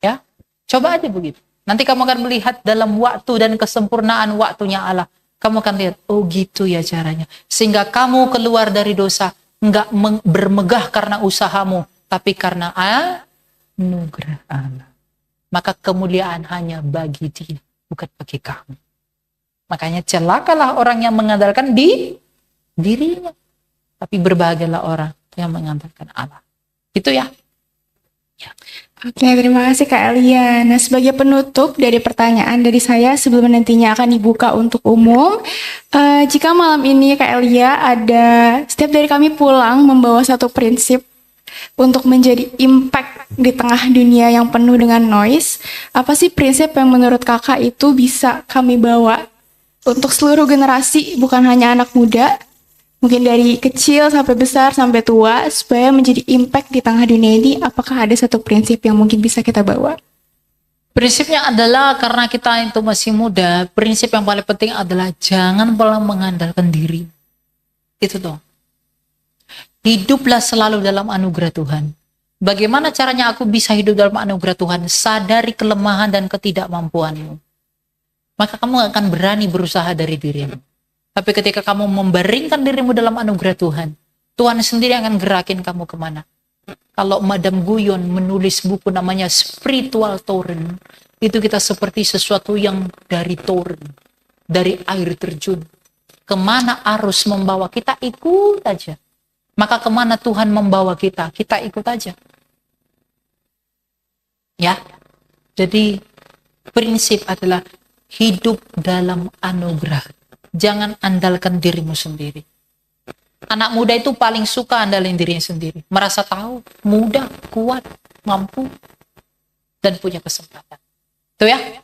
A: Ya, coba aja begitu. Nanti kamu akan melihat dalam waktu dan kesempurnaan waktunya Allah. Kamu akan lihat, oh gitu ya caranya. Sehingga kamu keluar dari dosa, enggak bermegah karena usahamu, tapi karena anugerah Allah. Maka kemuliaan hanya bagi Dia, bukan bagi kamu. Makanya celakalah orang yang mengandalkan dirinya. Tapi berbahagialah orang yang mengandalkan Allah. Itu ya.
C: Oke, terima kasih Kak Elia. Nah, sebagai penutup dari pertanyaan dari saya sebelum nantinya akan dibuka untuk umum, jika malam ini Kak Elia setiap dari kami pulang membawa satu prinsip untuk menjadi impact di tengah dunia yang penuh dengan noise, apa sih prinsip yang menurut kakak itu bisa kami bawa untuk seluruh generasi, bukan hanya anak muda, mungkin dari kecil sampai besar sampai tua, supaya menjadi impact di tengah dunia ini? Apakah ada satu prinsip yang mungkin bisa kita bawa?
A: Prinsipnya adalah karena kita itu masih muda, prinsip yang paling penting adalah jangan pernah mengandalkan diri. Itu tuh. Hiduplah selalu dalam anugerah Tuhan. Bagaimana caranya aku bisa hidup dalam anugerah Tuhan? Sadari kelemahan dan ketidakmampuanmu. Maka kamu akan berani berusaha dari dirimu. Tapi ketika kamu membaringkan dirimu dalam anugerah Tuhan, Tuhan sendiri akan gerakin kamu kemana. Kalau Madam Guyon menulis buku namanya Spiritual Torrent, itu kita seperti sesuatu yang dari torrent, dari air terjun. Kemana arus membawa kita, ikut aja. Maka kemana Tuhan membawa kita, kita ikut aja. Ya, jadi prinsip adalah hidup dalam anugerah. Jangan andalkan dirimu sendiri. Anak muda itu paling suka andalin dirinya sendiri. Merasa tahu, muda, kuat, mampu, dan punya kesempatan. Tuh ya.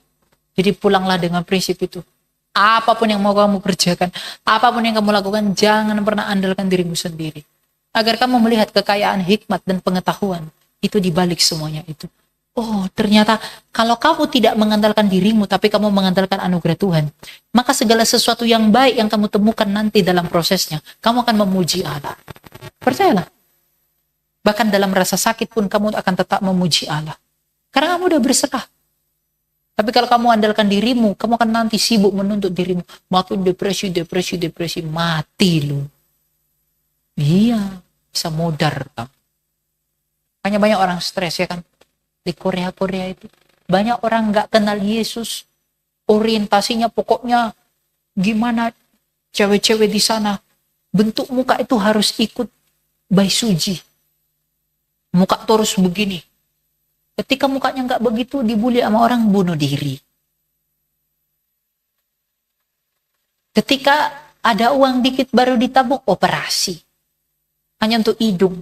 A: Jadi pulanglah dengan prinsip itu. Apapun yang mau kamu kerjakan, apapun yang kamu lakukan, jangan pernah andalkan dirimu sendiri. Agar kamu melihat kekayaan hikmat dan pengetahuan itu di balik semuanya itu. Oh, ternyata kalau kamu tidak mengandalkan dirimu, tapi kamu mengandalkan anugerah Tuhan, maka segala sesuatu yang baik yang kamu temukan nanti dalam prosesnya, kamu akan memuji Allah. Percayalah. Bahkan dalam rasa sakit pun kamu akan tetap memuji Allah. Karena kamu udah berserah. Tapi kalau kamu andalkan dirimu, kamu akan nanti sibuk menuntut dirimu. Makin depresi, mati lu. Iya, bisa modar kamu. Hanya banyak orang stres ya kan. Di Korea itu banyak orang nggak kenal Yesus, orientasinya pokoknya gimana cewek-cewek di sana bentuk muka itu harus ikut Bae Suji, muka terus begini. Ketika mukanya nggak begitu dibully sama orang, bunuh diri. Ketika ada uang dikit baru ditabung, operasi hanya untuk hidung.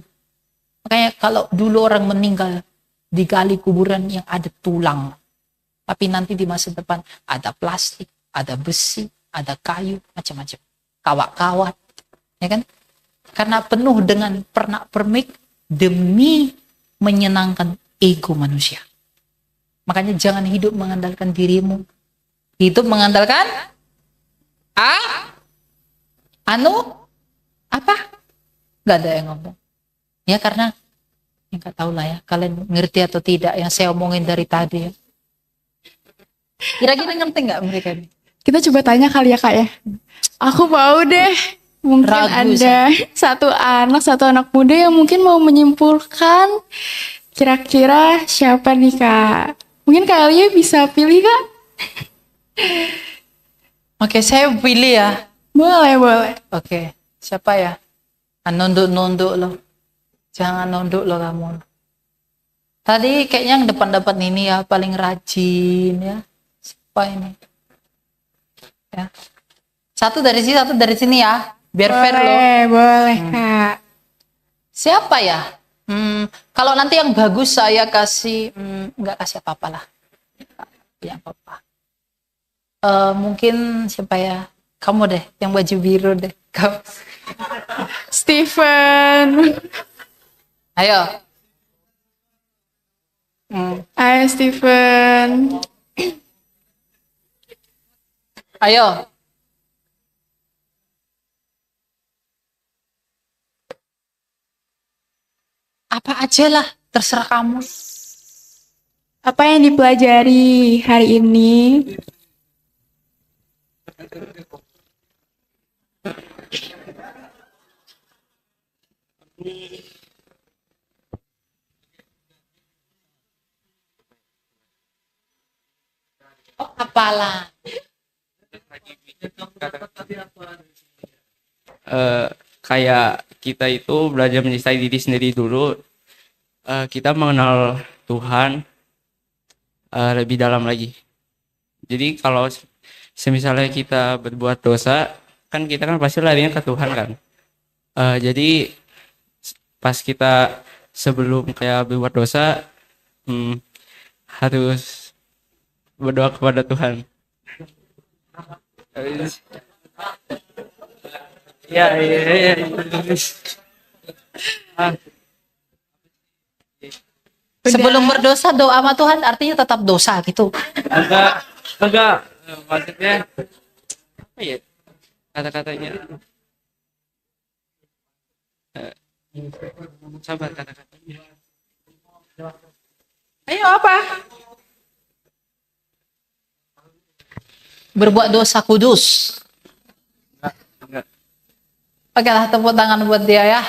A: Makanya kalau dulu orang meninggal digali kuburan yang ada tulang. Tapi nanti di masa depan ada plastik, ada besi, ada kayu, macam-macam. Kawat-kawat. Ya kan? Karena penuh dengan pernak-pernik demi menyenangkan ego manusia. Makanya jangan hidup mengandalkan dirimu. Hidup mengandalkan apa? Gak ada yang ngomong. Ya karena nggak tahu lah ya, kalian ngerti atau tidak yang saya omongin dari tadi ya. Kira-kira ngerti nggak mereka ini?
C: Kita coba tanya kali ya Kak ya. Aku mau deh. Mungkin
A: Ragu,
C: ada satu anak muda yang mungkin mau menyimpulkan kira-kira siapa nih Kak? Mungkin Kak Elia bisa pilih Kak?
A: Oke, saya pilih ya.
C: Boleh.
A: Oke, siapa ya? Nunduk-nunduk loh. Jangan nunduk loh kamu. Tadi kayaknya yang depan-depan ini ya paling rajin ya. Siapa ini? Ya. Satu dari sini, satu dari sini ya. Biar fair loh.
C: Boleh, Kak.
A: Siapa ya? Kalau nanti yang bagus saya kasih, nggak kasih apa-apa lah. Ya apa-apa. Mungkin siapa ya? Kamu deh, yang baju biru deh. Kamu.
C: Steven.
A: Ayo.
C: Ayo, Steven.
A: Ayo. Apa aja lah, terserah kamu.
C: Apa yang dipelajari hari ini?
A: Oh, apalah.
D: Kayak kita itu belajar mencintai diri sendiri dulu. Kita mengenal Tuhan lebih dalam lagi. Jadi kalau semisalnya kita berbuat dosa, kan kita kan pasti larinya ke Tuhan kan. Jadi pas kita sebelum kayak berbuat dosa, harus berdoa kepada Tuhan. Ya.
A: Sebelum berdosa doa sama Tuhan artinya tetap dosa gitu.
D: Enggak, maksudnya apa ya kata-katanya? Sabar kata-katanya.
C: Ayo apa?
A: Berbuat dosa kudus.
D: Enggak.
A: Oke lah, tepuk tangan buat dia ya.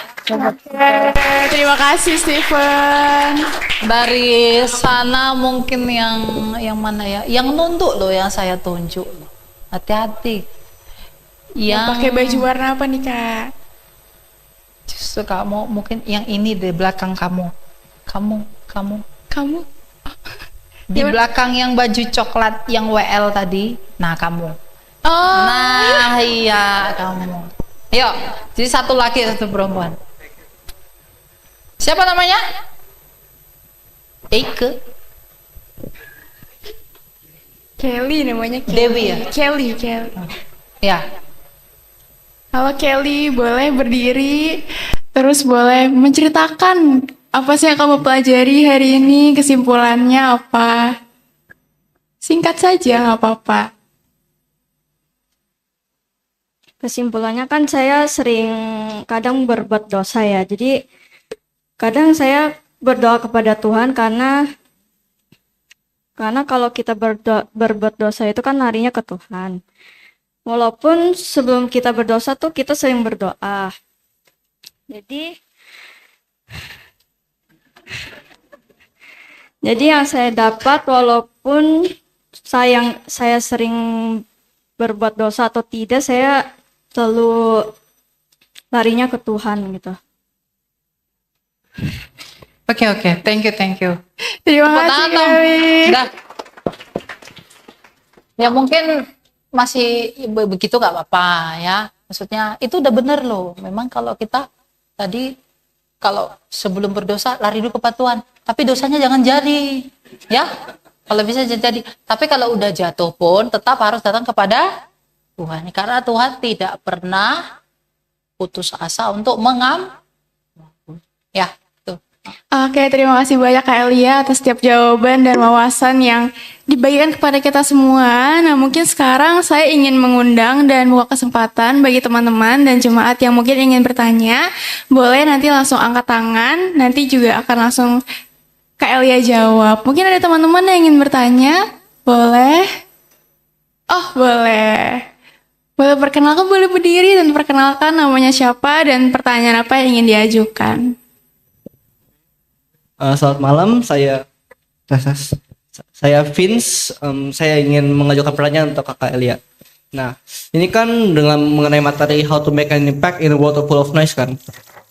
C: Terima kasih, Steven.
A: Dari sana mungkin yang mana ya? Yang nunduk loh yang saya tunjuk loh. Hati-hati. Yang
C: Pakai baju warna apa nih, Kak?
A: justru kamu mungkin yang ini di belakang kamu. Kamu
C: Kamu?
A: di belakang yang baju coklat yang WL tadi. Nah, kamu.
C: Oh,
A: Nah, iya kamu. Yuk, jadi satu laki satu perempuan. Siapa namanya? Eike.
C: Kelly namanya.
A: Dewi ya?
C: Kelly.
A: Ya.
C: Halo Kelly, boleh berdiri, terus boleh menceritakan apa sih yang kamu pelajari hari ini, kesimpulannya apa? Singkat saja, nggak apa-apa.
E: Kesimpulannya kan saya sering kadang berbuat dosa ya. Jadi kadang saya berdoa kepada Tuhan karena kalau kita berbuat dosa itu kan larinya ke Tuhan. Walaupun sebelum kita berdosa tuh kita sering berdoa. Jadi yang saya dapat walaupun saya sering berbuat dosa atau tidak, saya selalu larinya ke Tuhan gitu.
A: Oke. Thank you.
C: Terima
A: Tepuk
C: kasih
A: tangan dong.
C: Kelly.
A: Udah. Ya mungkin masih begitu nggak apa-apa ya. Maksudnya itu udah bener loh. Memang kalau kita tadi kalau sebelum berdosa lari dulu kepada Tuhan. Tapi dosanya jangan jadi. Ya. Kalau bisa jadi. Tapi kalau udah jatuh pun tetap harus datang kepada Tuhan. Karena Tuhan tidak pernah putus asa untuk ya.
C: Oke, terima kasih banyak Kak Elia atas setiap jawaban dan wawasan yang dibagikan kepada kita semua. Nah, mungkin sekarang saya ingin mengundang dan buka kesempatan bagi teman-teman dan jemaat yang mungkin ingin bertanya. Boleh nanti langsung angkat tangan, nanti juga akan langsung Kak Elia jawab. Mungkin ada teman-teman yang ingin bertanya? Boleh? Oh, boleh. Boleh perkenalkan, boleh berdiri dan perkenalkan namanya siapa dan pertanyaan apa yang ingin diajukan.
F: Selamat malam, saya Vince. Saya ingin mengajukan pertanyaan untuk Kakak Elia. Nah, ini kan dengan mengenai materi how to make an impact in a world full of noise kan.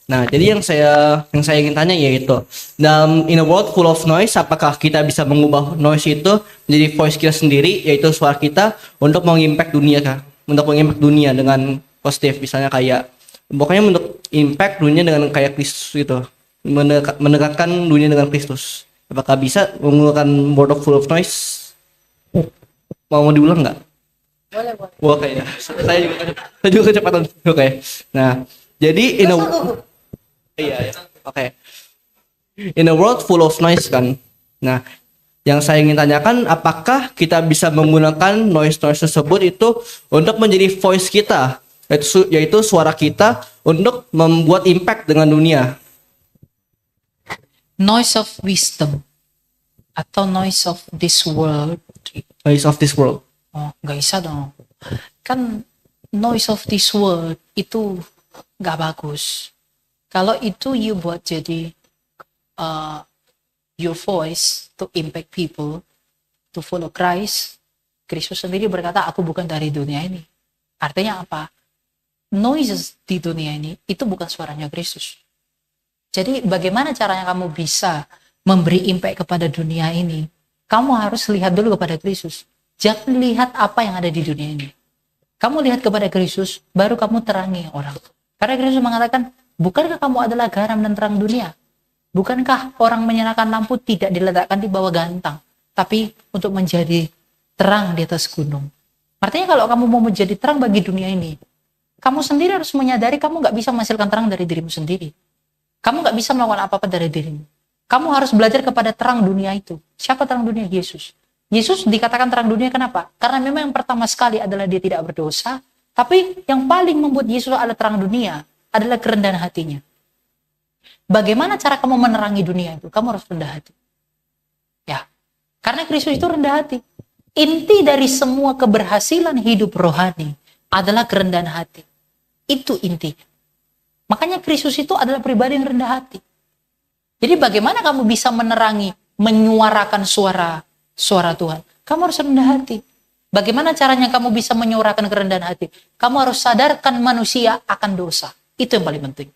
F: Nah, jadi yang saya ingin tanya yaitu in a world full of noise, apakah kita bisa mengubah noise itu menjadi voice kita sendiri, yaitu suara kita untuk mengimpact dunia kah? untuk mengimpact dunia dengan positif, misalnya kayak pokoknya untuk impact dunia dengan kayak Kristus gitu, menegakkan dunia dengan Kristus. Apakah bisa menggunakan word of full of noise? Mau diulang nggak? Oke ya, saya juga kecepatan. Oke. Nah, jadi iya, oke. In a world full of noise kan. Nah, yang saya ingin tanyakan, apakah kita bisa menggunakan noise tersebut itu untuk menjadi voice kita, yaitu suara kita untuk membuat impact dengan dunia?
A: Noise of wisdom atau noise of this world.
F: Noise of this world.
A: Oh, nggak bisa dong. Kan noise of this world itu nggak bagus. Kalau itu you buat jadi your voice to impact people to follow Christ, Kristus sendiri berkata, aku bukan dari dunia ini. Artinya apa? Noises di dunia ini itu bukan suaranya Kristus. Jadi bagaimana caranya kamu bisa memberi impact kepada dunia ini? Kamu harus lihat dulu kepada Kristus. Jangan lihat apa yang ada di dunia ini. Kamu lihat kepada Kristus, baru kamu terangi orang. Karena Kristus mengatakan, bukankah kamu adalah garam dan terang dunia? Bukankah orang menyalakan lampu tidak diletakkan di bawah gantang, tapi untuk menjadi terang di atas gunung? Artinya kalau kamu mau menjadi terang bagi dunia ini, kamu sendiri harus menyadari kamu nggak bisa menghasilkan terang dari dirimu sendiri. Kamu nggak bisa melakukan apa-apa dari dirimu. Kamu harus belajar kepada terang dunia itu. Siapa terang dunia? Yesus. Yesus dikatakan terang dunia kenapa? Karena memang yang pertama sekali adalah dia tidak berdosa, tapi yang paling membuat Yesus adalah terang dunia adalah kerendahan hatinya. Bagaimana cara kamu menerangi dunia itu? Kamu harus rendah hati. Ya, karena Kristus itu rendah hati. Inti dari semua keberhasilan hidup rohani adalah kerendahan hati. Itu inti. Makanya Kristus itu adalah pribadi yang rendah hati. Jadi bagaimana kamu bisa menerangi, menyuarakan suara Tuhan? Kamu harus rendah hati. Bagaimana caranya kamu bisa menyuarakan kerendahan hati? Kamu harus sadarkan manusia akan dosa. Itu yang paling penting.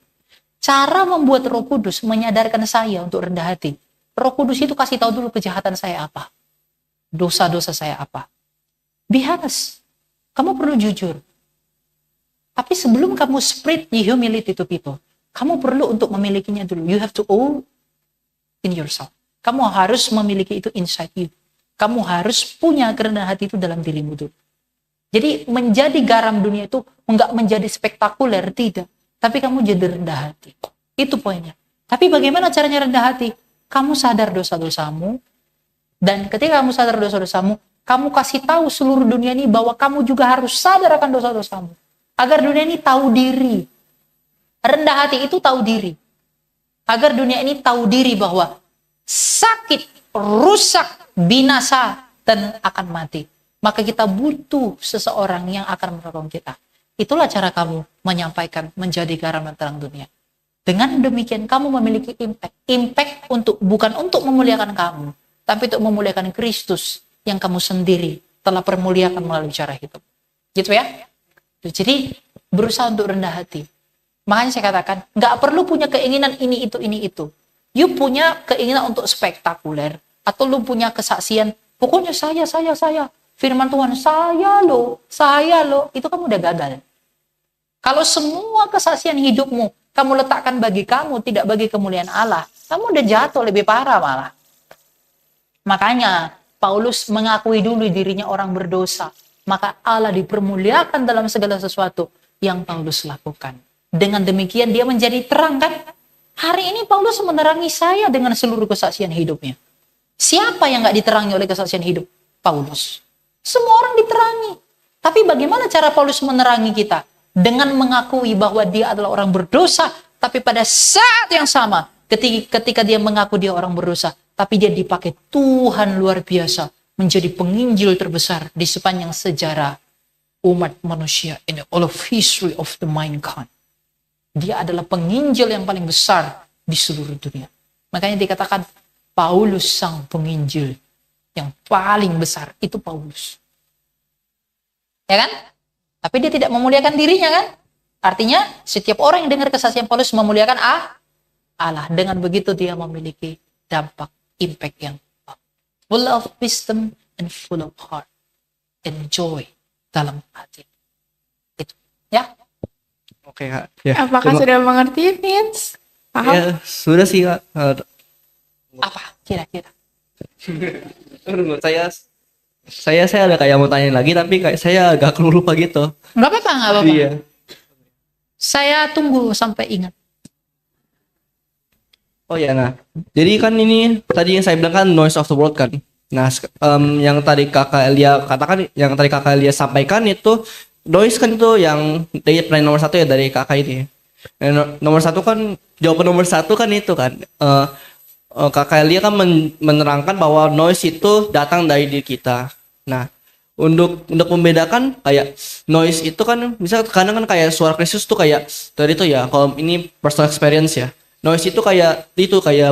A: Cara membuat Roh Kudus menyadarkan saya untuk rendah hati. Roh Kudus itu kasih tahu dulu kejahatan saya apa. Dosa-dosa saya apa. Be honest. Kamu perlu jujur. Tapi sebelum kamu spread the humility to people, kamu perlu untuk memilikinya dulu. You have to own in yourself. Kamu harus memiliki itu inside you. Kamu harus punya kerendahan hati itu dalam dirimu dulu. Jadi menjadi garam dunia itu enggak menjadi spektakuler, tidak. Tapi kamu jadi rendah hati. Itu poinnya. Tapi bagaimana caranya rendah hati? Kamu sadar dosa-dosamu. Dan ketika kamu sadar dosa-dosamu, kamu kasih tahu seluruh dunia ini bahwa kamu juga harus sadar akan dosa-dosamu. Agar dunia ini tahu diri. Rendah hati itu tahu diri. Agar dunia ini tahu diri bahwa sakit, rusak, binasa, dan akan mati. Maka kita butuh seseorang yang akan menolong kita. Itulah cara kamu menyampaikan menjadi garam dan terang dunia. Dengan demikian kamu memiliki impact. Impact bukan untuk memuliakan kamu, tapi untuk memuliakan Kristus yang kamu sendiri telah permuliakan melalui cara hidup. Gitu ya. Jadi berusaha untuk rendah hati. Makanya saya katakan, nggak perlu punya keinginan ini itu. You punya keinginan untuk spektakuler, atau lu punya kesaksian, pokoknya saya. Firman Tuhan, saya loh, itu kamu udah gagal. Kalau semua kesaksian hidupmu kamu letakkan bagi kamu, tidak bagi kemuliaan Allah, kamu udah jatuh lebih parah malah. Makanya Paulus mengakui dulu dirinya orang berdosa, maka Allah dipermuliakan dalam segala sesuatu yang Paulus lakukan. Dengan demikian dia menjadi terang kan? Hari ini Paulus menerangi saya dengan seluruh kesaksian hidupnya. Siapa yang gak diterangi oleh kesaksian hidup? Paulus. Semua orang diterangi. Tapi bagaimana cara Paulus menerangi kita? Dengan mengakui bahwa dia adalah orang berdosa, tapi pada saat yang sama, ketika dia mengaku dia orang berdosa, tapi dia dipakai Tuhan luar biasa, menjadi penginjil terbesar di sepanjang sejarah umat manusia in all of history of the mankind. Dia adalah penginjil yang paling besar di seluruh dunia. Makanya dikatakan Paulus sang penginjil yang paling besar, itu Paulus. Ya kan? Tapi dia tidak memuliakan dirinya kan? Artinya setiap orang yang dengar kesaksian Paulus memuliakan Allah. Dengan begitu dia memiliki dampak, impact yang full of wisdom and full of heart and joy dalam hati.
F: Oke Kak. Ya.
C: Apakah sudah mengerti, Vince? Paham?
F: Ya, sudah sih Kak.
A: Apa kira-kira?
F: Tunggu, saya ada kayak mau tanya lagi tapi kayak saya agak lupa gitu.
A: Nggak apa-apa, nggak apa-apa.
F: Iya.
A: Saya tunggu sampai ingat.
F: Oh ya, nah. Jadi kan ini tadi yang saya bilang kan noise of the world kan. Nah, yang tadi Kakak Elia katakan, yang tadi Kakak Elia sampaikan itu noise kan itu yang dari pertanyaan nomor 1 ya dari Kakak ini. Nomor 1 kan jawaban nomor 1 kan itu kan. Kakak Elia kan menerangkan bahwa noise itu datang dari diri kita. Nah, untuk membedakan kayak noise itu kan bisa kadang kan kayak suara Kristus tuh kayak tadi itu ya, kalau ini personal experience ya. Noise itu kayak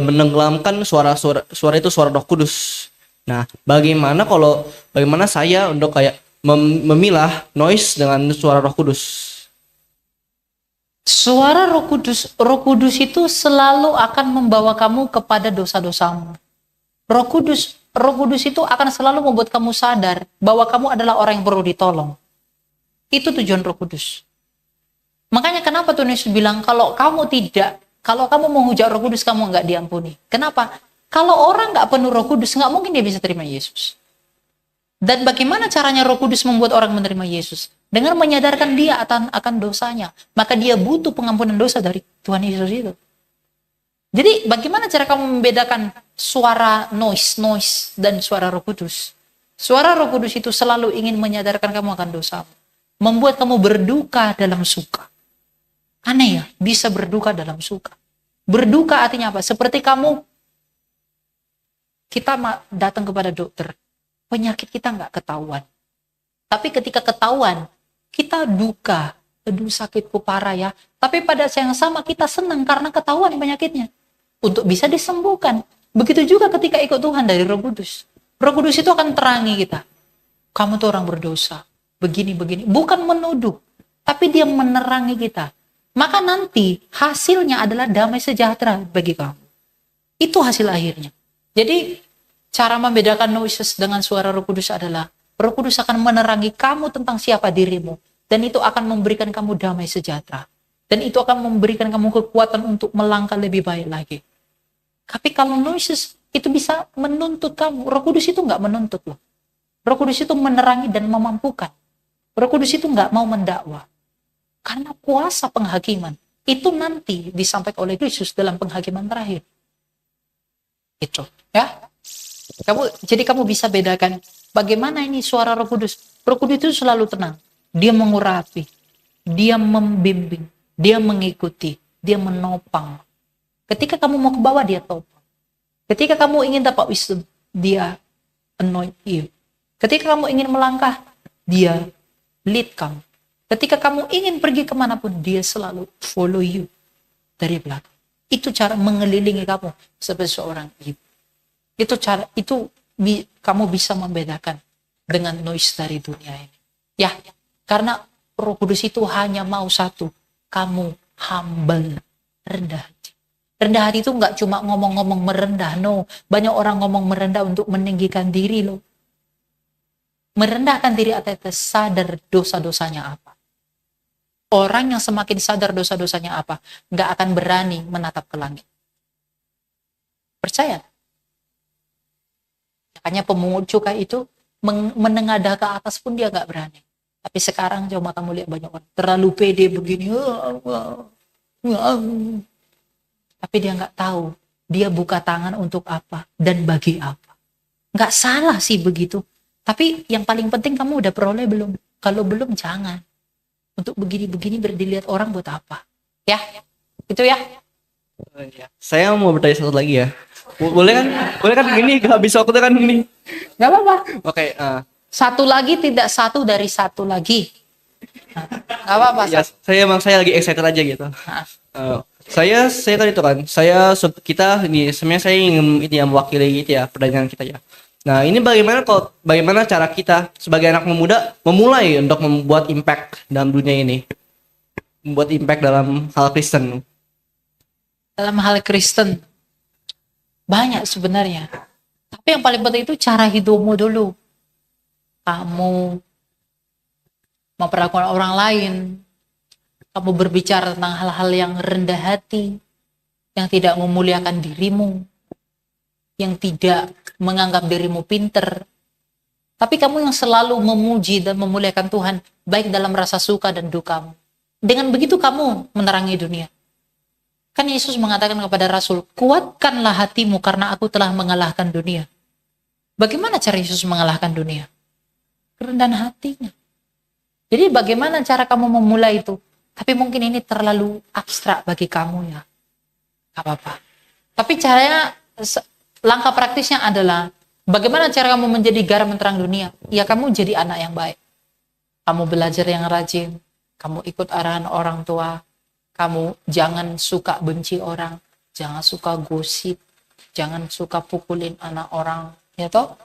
F: menenggelamkan suara itu suara Roh Kudus. Nah, bagaimana saya untuk kayak memilah noise dengan suara Roh Kudus?
A: Suara Roh Kudus itu selalu akan membawa kamu kepada dosa-dosamu. Roh Kudus itu akan selalu membuat kamu sadar bahwa kamu adalah orang yang perlu ditolong. Itu tujuan Roh Kudus. Makanya kenapa Tuhan Yesus bilang kalau kamu menghujat Roh Kudus kamu nggak diampuni. Kenapa? Kalau orang nggak penuh Roh Kudus nggak mungkin dia bisa terima Yesus. Dan bagaimana caranya Roh Kudus membuat orang menerima Yesus? Dengan menyadarkan dia akan dosanya. Maka dia butuh pengampunan dosa dari Tuhan Yesus itu. Jadi bagaimana cara kamu membedakan suara noise dan suara Roh Kudus? Suara Roh Kudus itu selalu ingin menyadarkan kamu akan dosamu. Membuat kamu berduka dalam suka. Aneh ya, bisa berduka dalam suka. Berduka artinya apa? Seperti kita datang kepada dokter. Penyakit kita nggak ketahuan. Tapi ketika ketahuan, kita duka. Aduh sakitku parah ya. Tapi pada saat yang sama kita senang karena ketahuan penyakitnya. Untuk bisa disembuhkan. Begitu juga ketika ikut Tuhan dari Roh Kudus. Roh Kudus itu akan terangi kita. Kamu tuh orang berdosa. Begini. Bukan menuduh. Tapi dia menerangi kita. Maka nanti hasilnya adalah damai sejahtera bagi kamu. Itu hasil akhirnya. Jadi cara membedakan noises dengan suara Roh Kudus adalah Roh Kudus akan menerangi kamu tentang siapa dirimu. Dan itu akan memberikan kamu damai sejahtera. Dan itu akan memberikan kamu kekuatan untuk melangkah lebih baik lagi. Tapi kalau noises itu bisa menuntut kamu. Roh Kudus itu nggak menuntut loh. Roh Kudus itu menerangi dan memampukan. Roh Kudus itu nggak mau mendakwa. Karena kuasa penghakiman itu nanti disampaikan oleh Yesus dalam penghakiman terakhir. Itu, ya. Jadi kamu bisa bedakan bagaimana ini suara Roh Kudus. Roh Kudus itu selalu tenang. Dia mengurapi, dia membimbing, dia mengikuti, dia menopang. Ketika kamu mau ke bawah, dia topang. Ketika kamu ingin dapat wisdom, dia anoint you. Ketika kamu ingin melangkah, dia lead kamu. Ketika kamu ingin pergi kemanapun, dia selalu follow you dari belakang. Itu cara mengelilingi kamu sebagai seorang ibu. Kamu bisa membedakan dengan noise dari dunia ini. Ya, karena Roh Kudus itu hanya mau satu, kamu humble, rendah hati. Rendah hati itu nggak cuma ngomong-ngomong merendah, no. Banyak orang ngomong merendah untuk meninggikan diri loh. Merendahkan diri atas sadar dosa-dosanya apa. Orang yang semakin sadar dosa-dosanya apa, nggak akan berani menatap ke langit. Percaya? Makanya pemungut cukai itu menengadah ke atas pun dia nggak berani. Tapi sekarang coba kamu lihat banyak orang terlalu pede begini. Tapi dia nggak tahu dia buka tangan untuk apa dan bagi apa. Nggak salah sih begitu. Tapi yang paling penting kamu udah peroleh belum? Kalau belum jangan. Untuk begini-begini dilihat orang buat apa? Ya, itu ya.
F: Saya mau bertanya satu lagi ya. Boleh kan gini, gak habis waktu kan gini.
A: Gak apa-apa.
F: Oke,
A: Satu lagi tidak satu dari satu lagi. Gak apa-apa.
F: ya, saya lagi excited aja gitu. Saya kan itu kan. Kita ini sebenarnya saya ingin ini yang mewakili gitu ya, pertanyaan kita ya. Nah, ini bagaimana cara kita sebagai anak muda memulai untuk membuat impact dalam dunia ini? Membuat impact dalam hal Kristen.
A: Dalam hal Kristen banyak sebenarnya. Tapi yang paling penting itu cara hidupmu dulu. Kamu memperlakukan orang lain. kamu berbicara tentang hal-hal yang rendah hati, yang tidak memuliakan dirimu, yang tidak menganggap dirimu pinter, tapi kamu yang selalu memuji dan memuliakan Tuhan, baik dalam rasa suka dan dukamu. Dengan begitu kamu menerangi dunia. Kan Yesus mengatakan kepada Rasul, kuatkanlah hatimu karena aku telah mengalahkan dunia. Bagaimana cara Yesus mengalahkan dunia? Kerendahan hatinya. Jadi bagaimana cara kamu memulai itu? Tapi mungkin ini terlalu abstrak bagi kamu ya. Gak apa-apa. Tapi caranya, langkah praktisnya adalah, bagaimana cara kamu menjadi garam terang dunia? Ya kamu jadi anak yang baik. Kamu belajar yang rajin. Kamu ikut arahan orang tua. Kamu jangan suka benci orang. Jangan suka gosip. Jangan suka pukulin anak orang. Ya toh?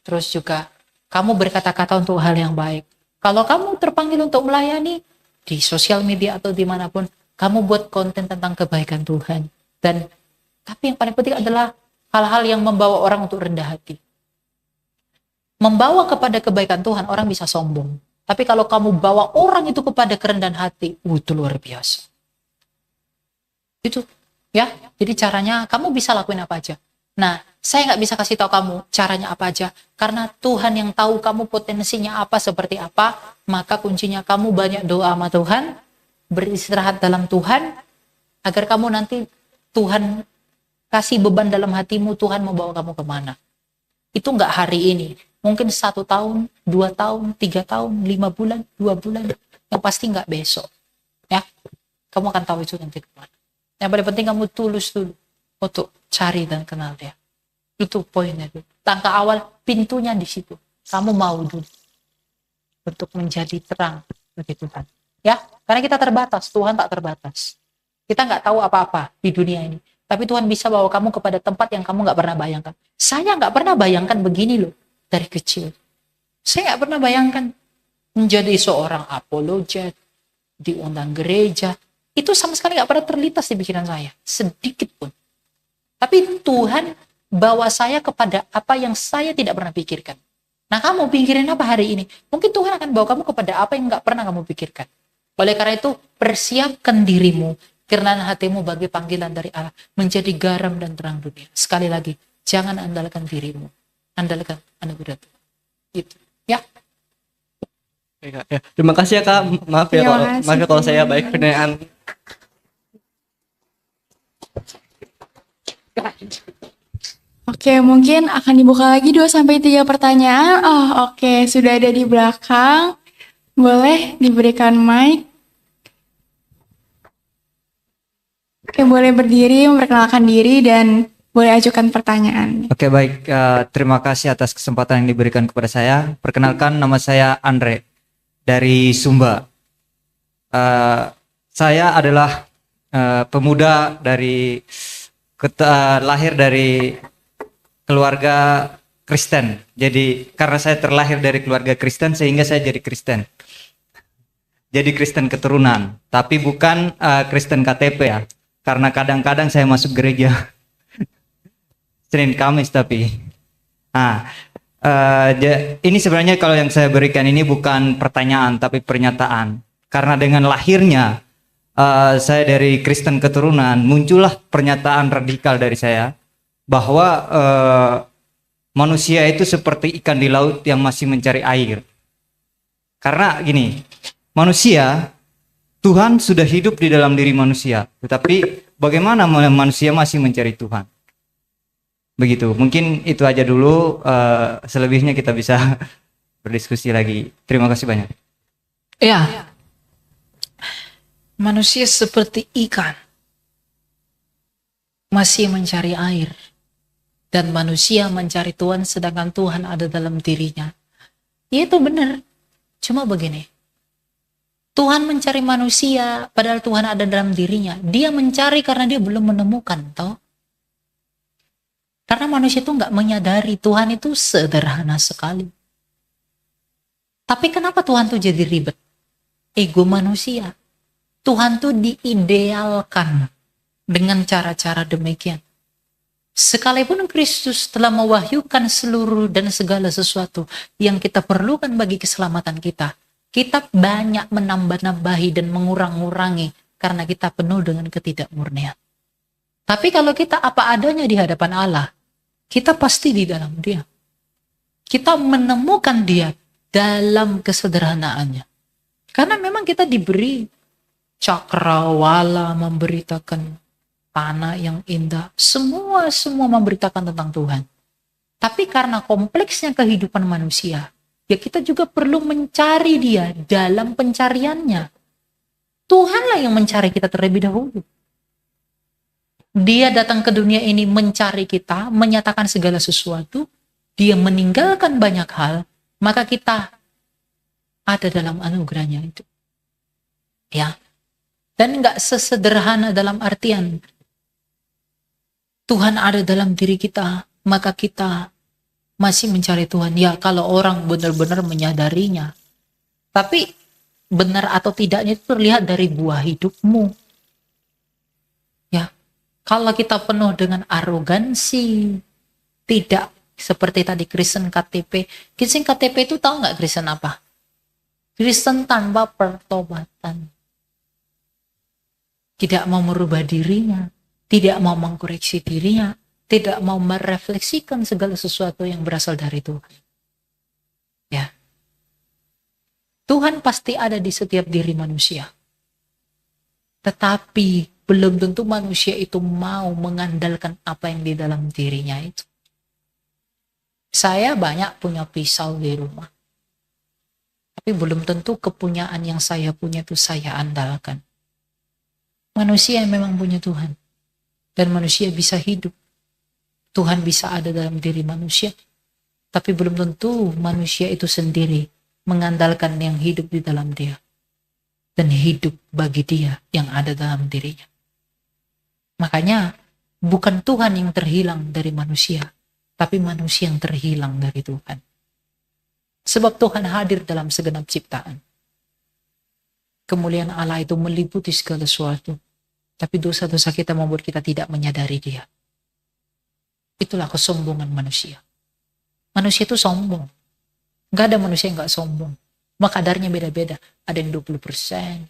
A: Terus juga, kamu berkata-kata untuk hal yang baik. Kalau kamu terpanggil untuk melayani, di sosial media atau dimanapun, kamu buat konten tentang kebaikan Tuhan. Dan tapi yang paling penting adalah hal-hal yang membawa orang untuk rendah hati. Membawa kepada kebaikan Tuhan, orang bisa sombong. Tapi kalau kamu bawa orang itu kepada kerendahan hati, itu luar biasa. Itu, ya. Jadi caranya, kamu bisa lakuin apa aja. Nah, saya nggak bisa kasih tahu kamu caranya apa aja. Karena Tuhan yang tahu kamu potensinya apa, seperti apa. Maka kuncinya kamu banyak doa sama Tuhan, beristirahat dalam Tuhan, agar kamu nanti Tuhan kasih beban dalam hatimu, Tuhan mau bawa kamu kemana. Itu nggak hari ini. Mungkin 1 tahun, 2 tahun, 3 tahun, 5 bulan, 2 bulan. Yang pasti nggak besok. Ya, kamu akan tahu itu nanti kemana. Yang paling penting kamu tulus dulu untuk cari dan kenal dia. Itu poinnya dulu. Langkah awal, pintunya di situ. Kamu mau dulu untuk menjadi terang bagi Tuhan. Ya, karena kita terbatas, Tuhan tak terbatas. Kita nggak tahu apa-apa di dunia ini. Tapi Tuhan bisa bawa kamu kepada tempat yang kamu nggak pernah bayangkan. Saya nggak pernah bayangkan begini loh, dari kecil. Saya nggak pernah bayangkan menjadi seorang apologet, diundang gereja. Itu sama sekali nggak pernah terlintas di pikiran saya. Sedikit pun. Tapi Tuhan bawa saya kepada apa yang saya tidak pernah pikirkan. Nah, kamu pikirin apa hari ini? Mungkin Tuhan akan bawa kamu kepada apa yang nggak pernah kamu pikirkan. Oleh karena itu, persiapkan dirimu, karena hatimu bagi panggilan dari Allah, menjadi garam dan terang dunia. Sekali lagi, jangan andalkan dirimu, andalkan anugerah Tuhan. Itu, ya.
F: Ya, Kak. Ya. Terima kasih ya Kak. Maaf ya,
C: Terima
F: kalau,
C: kasih.
F: maaf ya kalau saya baik penilaian.
C: Oke, mungkin akan dibuka lagi 2-3 pertanyaan. Oh, oke, sudah ada di belakang. Boleh diberikan mic. Oke, boleh berdiri, memperkenalkan diri, dan boleh ajukan pertanyaan.
G: Oke, baik. Terima kasih atas kesempatan yang diberikan kepada saya. Perkenalkan, nama saya Andre dari Sumba. Saya adalah pemuda dari lahir dari keluarga Kristen. Jadi karena saya terlahir dari keluarga Kristen sehingga saya jadi Kristen. Jadi Kristen keturunan, tapi bukan Kristen KTP ya. Karena kadang-kadang saya masuk gereja Senin Kamis tapi. Nah, ini sebenarnya kalau yang saya berikan ini bukan pertanyaan tapi pernyataan. Karena dengan lahirnya saya dari Kristen keturunan, muncullah pernyataan radikal dari saya bahwa manusia itu seperti ikan di laut yang masih mencari air. Karena gini, manusia, Tuhan sudah hidup di dalam diri manusia, tetapi bagaimana manusia masih mencari Tuhan? Begitu, mungkin itu aja dulu, selebihnya kita bisa berdiskusi lagi. Terima kasih banyak.
A: Ya, manusia seperti ikan masih mencari air, dan manusia mencari Tuhan sedangkan Tuhan ada dalam dirinya. Ya, itu benar. Cuma begini, Tuhan mencari manusia padahal Tuhan ada dalam dirinya. Dia mencari karena dia belum menemukan, toh. Karena manusia itu nggak menyadari Tuhan itu sederhana sekali. Tapi kenapa Tuhan tuh jadi ribet? Ego manusia. Tuhan tuh diidealkan dengan cara-cara demikian. Sekalipun Kristus telah mewahyukan seluruh dan segala sesuatu yang kita perlukan bagi keselamatan kita, Kita banyak menambah-nambahi dan mengurang-ngurangi karena kita penuh dengan ketidakmurnian. Tapi kalau kita apa adanya di hadapan Allah, kita pasti di dalam Dia. Kita menemukan Dia dalam kesederhanaannya. Karena memang kita diberi cakrawala memberitakan tanah yang indah. Semua memberitakan tentang Tuhan. Tapi karena kompleksnya kehidupan manusia, ya kita juga perlu mencari Dia dalam pencariannya. Tuhanlah yang mencari kita terlebih dahulu. Dia datang ke dunia ini mencari kita, menyatakan segala sesuatu. Dia meninggalkan banyak hal, maka kita ada dalam anugerahnya itu. Ya. Dan nggak sesederhana dalam artian Tuhan ada dalam diri kita, maka kita masih mencari Tuhan. Ya, kalau orang benar-benar menyadarinya. Tapi benar atau tidaknya itu terlihat dari buah hidupmu. Ya, kalau kita penuh dengan arogansi, tidak seperti tadi Kristen KTP. Kristen KTP itu tahu nggak Kristen apa? Kristen tanpa pertobatan. Tidak mau merubah dirinya, tidak mau mengkoreksi dirinya, tidak mau merefleksikan segala sesuatu yang berasal dari Tuhan. Ya. Tuhan pasti ada di setiap diri manusia. Tetapi belum tentu manusia itu mau mengandalkan apa yang di dalam dirinya itu. Saya banyak punya pisau di rumah. Tapi belum tentu kepunyaan yang saya punya itu saya andalkan. Manusia yang memang punya Tuhan. Dan manusia bisa hidup. Tuhan bisa ada dalam diri manusia. Tapi belum tentu manusia itu sendiri mengandalkan yang hidup di dalam dia. Dan hidup bagi dia yang ada dalam dirinya. Makanya bukan Tuhan yang terhilang dari manusia, tapi manusia yang terhilang dari Tuhan. Sebab Tuhan hadir dalam segenap ciptaan. Kemuliaan Allah itu meliputi segala sesuatu. Tapi dosa-dosa kita membuat kita tidak menyadari Dia. Itulah kesombongan manusia. Manusia itu sombong. Gak ada manusia yang gak sombong. Maka kadarnya beda-beda. Ada yang 20%,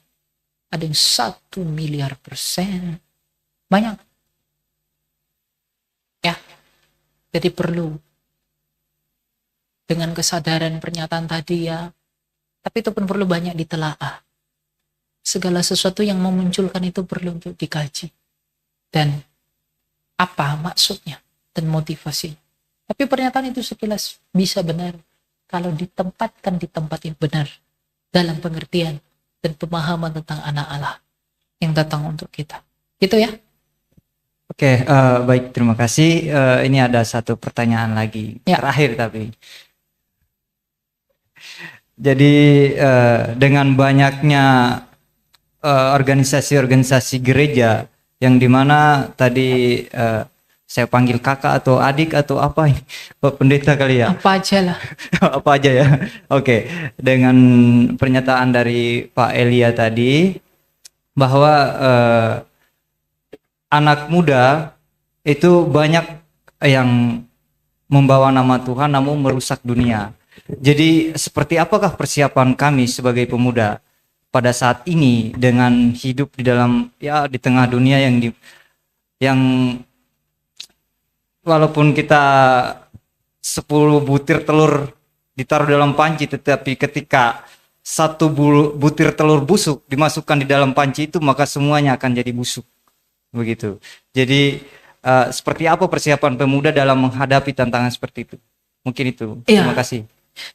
A: ada yang 1 miliar %. Banyak. Ya. Jadi perlu. Dengan kesadaran pernyataan tadi ya. Tapi itu pun perlu banyak ditelaah. Segala sesuatu yang memunculkan itu perlu untuk dikaji. Dan apa maksudnya dan motivasi. Tapi pernyataan itu sekilas bisa benar kalau ditempatkan di tempat yang benar dalam pengertian dan pemahaman tentang anak Allah yang datang untuk kita. Gitu ya.
G: Oke, baik, terima kasih. Ini ada satu pertanyaan lagi,
A: Ya.
G: terakhir tapi. Jadi dengan banyaknya organisasi-organisasi gereja yang dimana tadi saya panggil kakak atau adik atau apa ini, Pak Pendeta kali ya?
A: Apa aja lah.
G: Apa aja ya? Oke, dengan pernyataan dari Pak Elia tadi bahwa anak muda itu banyak yang membawa nama Tuhan namun merusak dunia. Jadi seperti apakah persiapan kami sebagai pemuda pada saat ini dengan hidup di dalam di tengah dunia yang walaupun kita 10 butir telur ditaruh dalam panci, tetapi ketika satu butir telur busuk dimasukkan di dalam panci itu, maka semuanya akan jadi busuk. Begitu. Jadi seperti apa persiapan pemuda dalam menghadapi tantangan seperti itu? Mungkin itu.
A: Iya.
G: Terima kasih.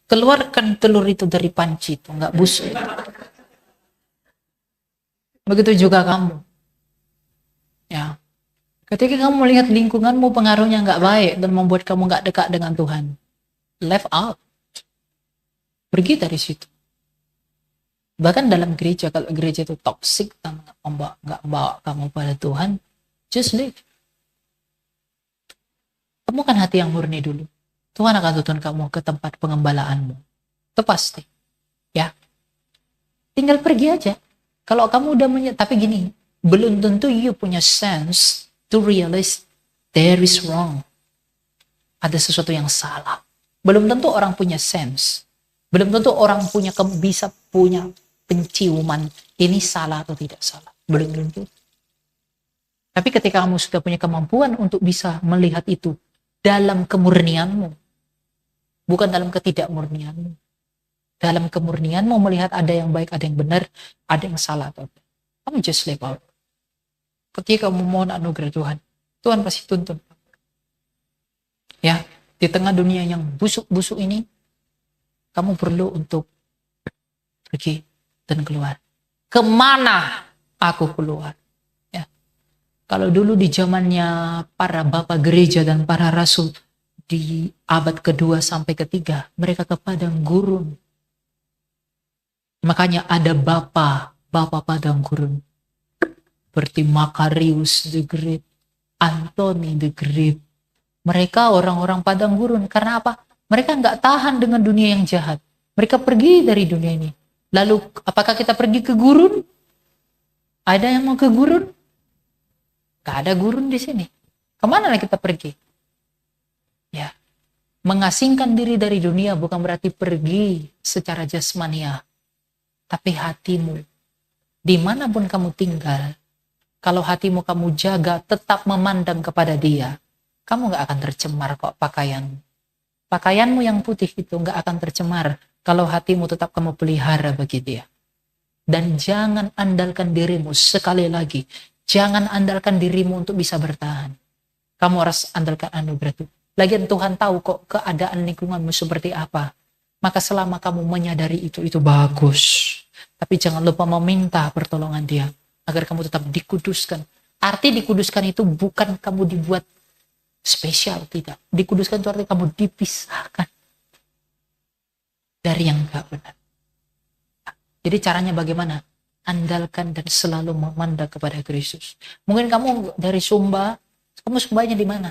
A: Keluarkan telur itu dari panci itu, nggak busuk. Begitu juga kamu. Ya. Ketika kamu melihat lingkunganmu pengaruhnya nggak baik dan membuat kamu nggak dekat dengan Tuhan, left out. Pergi dari situ. Bahkan dalam gereja, kalau gereja itu toxic dan nggak bawa kamu pada Tuhan, just leave. Temukan hati yang murni dulu. Tuhan akan tuntun kamu ke tempat pengembalaanmu. Itu pasti. Ya. Tinggal pergi aja. Kalau kamu udah tapi gini, belum tentu you punya sense to realize there is wrong. Ada sesuatu yang salah. Belum tentu orang punya sense. Belum tentu orang bisa punya penciuman ini salah atau tidak salah. Belum tentu. Tapi ketika kamu sudah punya kemampuan untuk bisa melihat itu dalam kemurnianmu, bukan dalam ketidakmurnianmu. Dalam kemurnianmu melihat ada yang baik, ada yang benar, ada yang salah atau tidak. Kamu just live out. Ketika kamu mohon anugerah Tuhan, Tuhan pasti tuntun. Ya, di tengah dunia yang busuk-busuk ini, kamu perlu untuk pergi dan keluar. Kemana aku keluar? Ya. Kalau dulu di zamannya para bapak gereja dan para rasul di abad kedua sampai ketiga, mereka ke padang gurun. Makanya ada bapak padang gurun. Seperti Makarius the Great, Anthony the Great. Mereka orang-orang padang gurun. Karena apa? Mereka nggak tahan dengan dunia yang jahat. Mereka pergi dari dunia ini. Lalu apakah kita pergi ke gurun? Ada yang mau ke gurun? Gak ada gurun di sini. Kemana kita pergi? Ya, mengasingkan diri dari dunia bukan berarti pergi secara jasmania, tapi hatimu. Dimanapun kamu tinggal, kalau hatimu kamu jaga, tetap memandang kepada Dia, kamu gak akan tercemar kok pakaianmu. Pakaianmu yang putih itu gak akan tercemar kalau hatimu tetap kamu pelihara bagi Dia. Dan jangan andalkan dirimu, sekali lagi, jangan andalkan dirimu untuk bisa bertahan. Kamu harus andalkan anugerah Tuhan. Lagian Tuhan tahu kok keadaan lingkunganmu seperti apa. Maka selama kamu menyadari itu bagus. Tapi jangan lupa meminta pertolongan Dia agar kamu tetap dikuduskan. Arti dikuduskan itu bukan kamu dibuat spesial, tidak. Dikuduskan itu artinya kamu dipisahkan dari yang gak benar. Jadi caranya bagaimana? Andalkan dan selalu memandang kepada Kristus. Mungkin kamu dari Sumba, kamu Sumbanya di mana?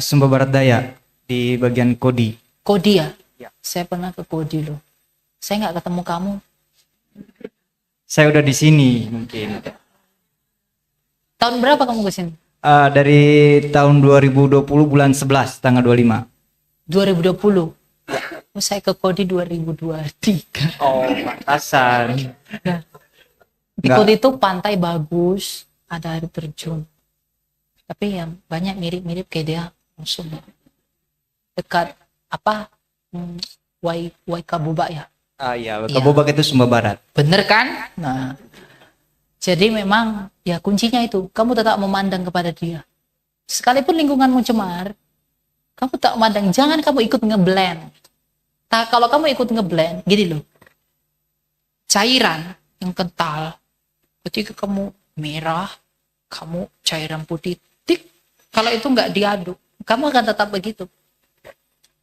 G: Sumba Barat Daya di bagian Kodi.
A: Kodi ya?
G: Ya.
A: Saya pernah ke Kodi loh. Saya nggak ketemu kamu.
G: Saya udah di sini mungkin.
A: Tahun berapa kamu ke sini?
G: Dari tahun 2020 bulan 11 tanggal 25.
A: 2020. Oh, saya ke Kodi 2023.
G: Oh, pantasan.
A: Di Kodi itu pantai bagus, ada air terjun. Tapi yang banyak mirip-mirip kayak dia langsung dekat apa? Waikabubak ya.
G: Iya, Kabobak itu Sumba Barat.
A: Bener kan? Nah, jadi memang ya kuncinya itu, kamu tetap memandang kepada Dia. Sekalipun lingkunganmu cemar, kamu tak memandang, jangan kamu ikut ngeblend. Kalau kamu ikut ngeblend, gini loh, cairan yang kental, ketika kamu merah, kamu cairan putih, tik, kalau itu nggak diaduk, kamu akan tetap begitu.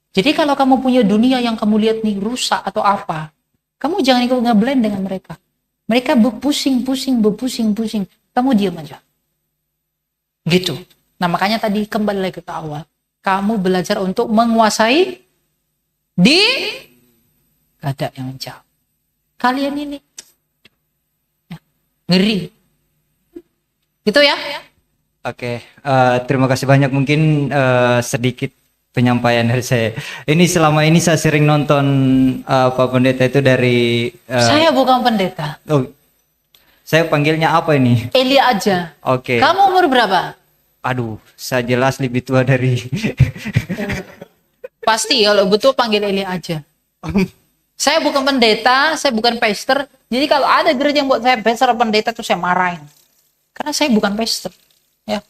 A: Jadi kalau kamu punya dunia yang kamu lihat nih rusak atau apa, kamu jangan ikut ngeblend dengan mereka. Mereka berpusing. Kamu diam aja. Gitu. Nah makanya tadi kembali lagi ke awal. Kamu belajar untuk menguasai di keadaan yang jauh. Kalian ini ya, ngeri. Gitu ya.
G: Oke, terima kasih banyak. Mungkin sedikit penyampaian dari saya. Ini selama ini saya sering nonton Pak Pendeta itu dari.
A: Saya bukan pendeta.
G: Oh, saya panggilnya apa ini?
A: Elia aja.
G: Oke.
A: Kamu umur berapa?
G: Aduh, saya jelas lebih tua dari.
A: Pasti kalau betul panggil Elia aja. Saya bukan pendeta, saya bukan pastor. Jadi kalau ada gereja yang buat saya pastor pendeta tuh saya marahin. Karena saya bukan pastor. Ya.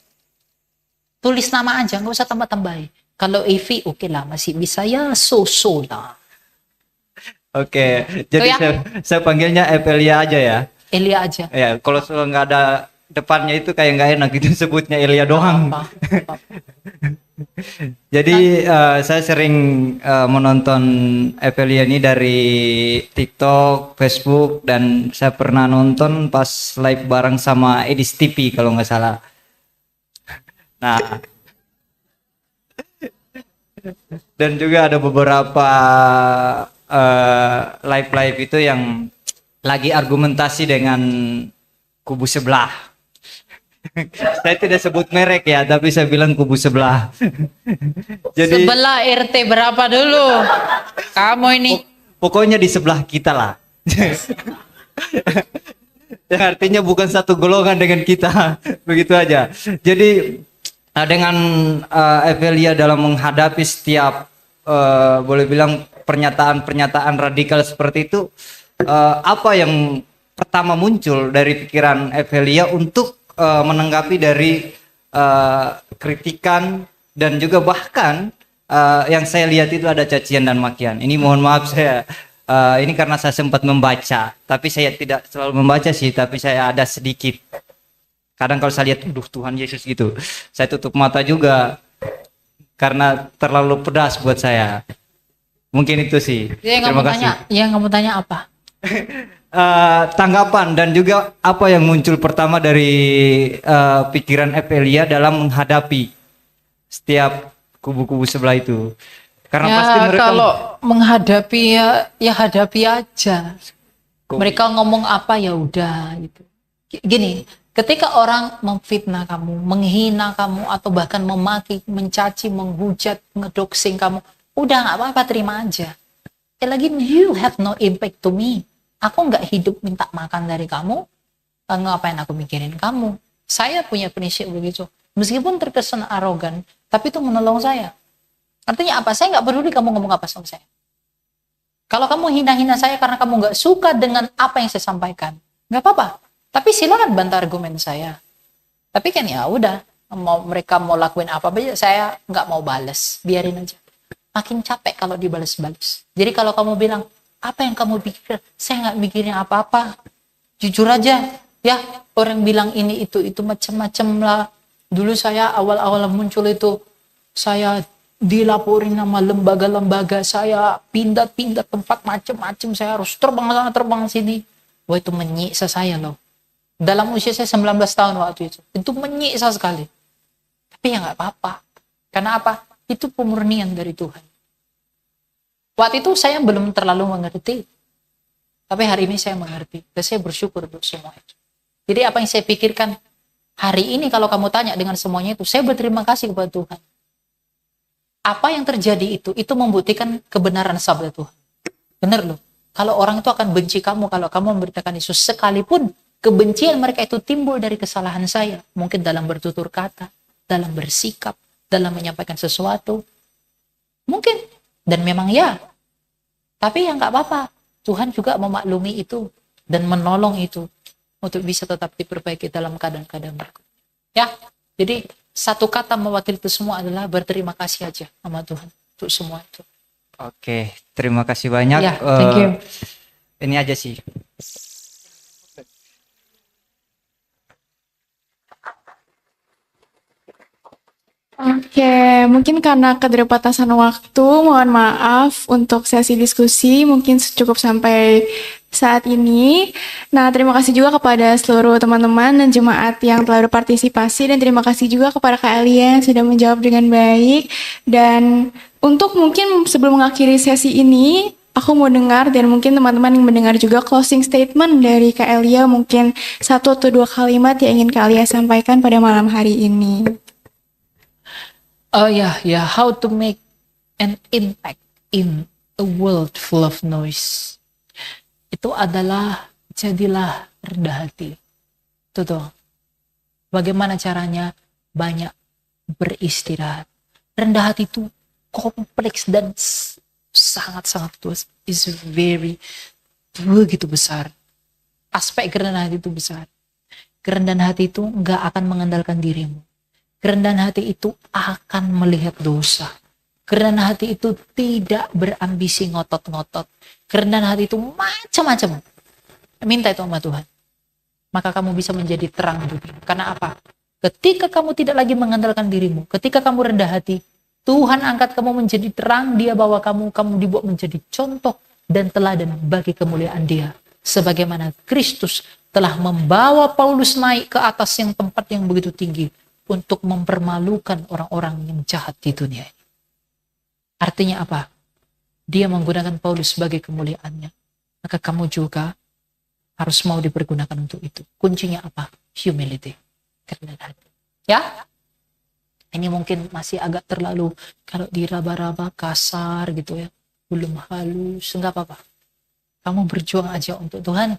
A: Tulis nama aja, nggak usah tambah-tambahin. Kalau Evi oke lah, masih bisa ya so-so lah.
G: Oke, jadi
A: ya?
G: saya panggilnya Elia aja ya.
A: Elia aja.
G: Ya, kalau nggak ada depannya itu kayak nggak enak gitu sebutnya Elia doang.
A: Apa?
G: Jadi saya sering menonton Evelia ini dari TikTok, Facebook, dan saya pernah nonton pas live bareng sama Edis TV kalau nggak salah. Nah, dan juga ada beberapa live itu yang lagi argumentasi dengan kubu sebelah. Saya tidak sebut merek ya, tapi saya bilang kubu sebelah. Jadi
A: sebelah RT berapa dulu? Kamu ini
G: pokoknya di sebelah kita lah. Yang artinya bukan satu golongan dengan kita. Begitu aja. Jadi dengan Evelia dalam menghadapi setiap boleh bilang pernyataan-pernyataan radikal seperti itu, apa yang pertama muncul dari pikiran Evelia untuk menanggapi dari kritikan dan juga bahkan yang saya lihat itu ada cacian dan makian. Ini mohon maaf saya ini karena saya sempat membaca, tapi saya tidak selalu membaca sih, tapi saya ada sedikit. Kadang kalau saya lihat, duh Tuhan Yesus gitu, saya tutup mata juga karena terlalu pedas buat saya. Mungkin itu sih. Terima kasih.
A: Yang kamu tanya apa?
G: Tanggapan dan juga apa yang muncul pertama dari pikiran Evelia dalam menghadapi setiap kubu-kubu sebelah itu. Karena
A: Ya
G: pasti mereka
A: kalau menghadapi ya hadapi aja. Mereka ngomong apa ya udah gitu. Gini, ketika orang memfitnah kamu, menghina kamu atau bahkan memaki, mencaci, menghujat, ngedoxing kamu, udah nggak apa-apa, terima aja. Ya lagi, you have no impact to me. Aku nggak hidup minta makan dari kamu, ngapain aku mikirin kamu. Saya punya prinsip begitu. Meskipun terkesan arogan, tapi itu menolong saya. Artinya apa? Saya nggak peduli kamu ngomong apa sama saya. Kalau kamu hina-hina saya karena kamu nggak suka dengan apa yang saya sampaikan, nggak apa-apa. Tapi silakan bantah argumen saya. Tapi kan ya udah, mereka mau lakuin apa aja, saya nggak mau balas, biarin aja. Makin capek kalau dibalas-balas. Jadi kalau kamu bilang, apa yang kamu pikir? Saya nggak mikirin apa-apa. Jujur aja, ya orang bilang ini itu macam-macam lah. Dulu saya awal-awal muncul itu, saya dilaporin nama lembaga-lembaga, saya pindah-pindah tempat macam-macam, saya harus terbang sana terbang sini. Wah itu menyiksa saya loh. Dalam usia saya 19 tahun waktu itu menyiksa sekali. Tapi ya nggak apa-apa. Karena apa? Itu pemurnian dari Tuhan. Waktu itu saya belum terlalu mengerti. Tapi hari ini saya mengerti. Dan saya bersyukur untuk semua itu. Jadi apa yang saya pikirkan, hari ini kalau kamu tanya dengan semuanya itu, saya berterima kasih kepada Tuhan. Apa yang terjadi itu membuktikan kebenaran sabda Tuhan. Benar loh. Kalau orang itu akan benci kamu kalau kamu memberitakan Yesus, sekalipun kebencian mereka itu timbul dari kesalahan saya. Mungkin dalam bertutur kata, dalam bersikap, dalam menyampaikan sesuatu. Mungkin. Dan memang ya. Tapi ya nggak apa-apa. Tuhan juga memaklumi itu dan menolong itu untuk bisa tetap diperbaiki dalam keadaan-keadaan berikutnya. Ya. Jadi satu kata mewakili itu semua adalah berterima kasih aja sama Tuhan untuk semua itu.
G: Oke, terima kasih banyak.
A: Ya, thank you.
G: Ini aja sih.
C: Oke, mungkin karena keterbatasan waktu, mohon maaf untuk sesi diskusi mungkin cukup sampai saat ini. Nah, terima kasih juga kepada seluruh teman-teman dan jemaat yang telah berpartisipasi, dan terima kasih juga kepada Kak Elia yang sudah menjawab dengan baik. Dan untuk mungkin sebelum mengakhiri sesi ini, aku mau dengar dan mungkin teman-teman yang mendengar juga closing statement dari Kak Elia, mungkin 1 atau 2 kalimat yang ingin Kak Elia sampaikan pada malam hari ini.
A: Oh ya, how to make an impact in a world full of noise. Itu adalah jadilah rendah hati. Itu tuh. Bagaimana caranya? Banyak beristirahat. Rendah hati itu kompleks dan sangat-sangat luas. Is very begitu besar. Aspek kerendahan hati itu besar. Kerendahan hati itu nggak akan mengandalkan dirimu. Kerendahan hati itu akan melihat dosa. Kerendahan hati itu tidak berambisi ngotot-ngotot. Kerendahan hati itu macam-macam. Minta itu sama Tuhan. Maka kamu bisa menjadi terang dunia. Karena apa? Ketika kamu tidak lagi mengandalkan dirimu, ketika kamu rendah hati, Tuhan angkat kamu menjadi terang, Dia bawa kamu dibuat menjadi contoh dan teladan bagi kemuliaan Dia. Sebagaimana Kristus telah membawa Paulus naik ke atas yang tempat yang begitu tinggi untuk mempermalukan orang-orang yang jahat di dunia ini. Artinya apa? Dia menggunakan Paulus sebagai kemuliaannya. Maka kamu juga harus mau dipergunakan untuk itu. Kuncinya apa? Humility. Kerendahan hati. Ya? Ini mungkin masih agak terlalu kalau diraba-raba kasar gitu ya. Belum halus, enggak apa-apa. Kamu berjuang aja untuk Tuhan.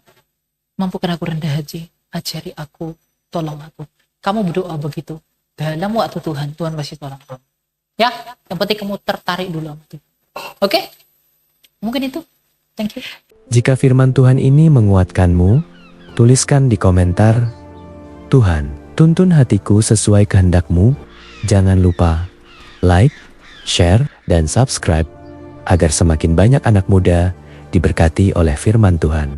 A: Mampukan aku rendah hati, ajari aku, tolong aku. Kamu berdoa begitu. Dalam waktu Tuhan, Tuhan pasti tolong kamu. Ya, yang penting kamu tertarik dulu sama Tuhan. Oke? Mungkin itu. Thank you.
B: Jika firman Tuhan ini menguatkanmu, tuliskan di komentar, Tuhan, tuntun hatiku sesuai kehendak-Mu. Jangan lupa like, share, dan subscribe agar semakin banyak anak muda diberkati oleh firman Tuhan.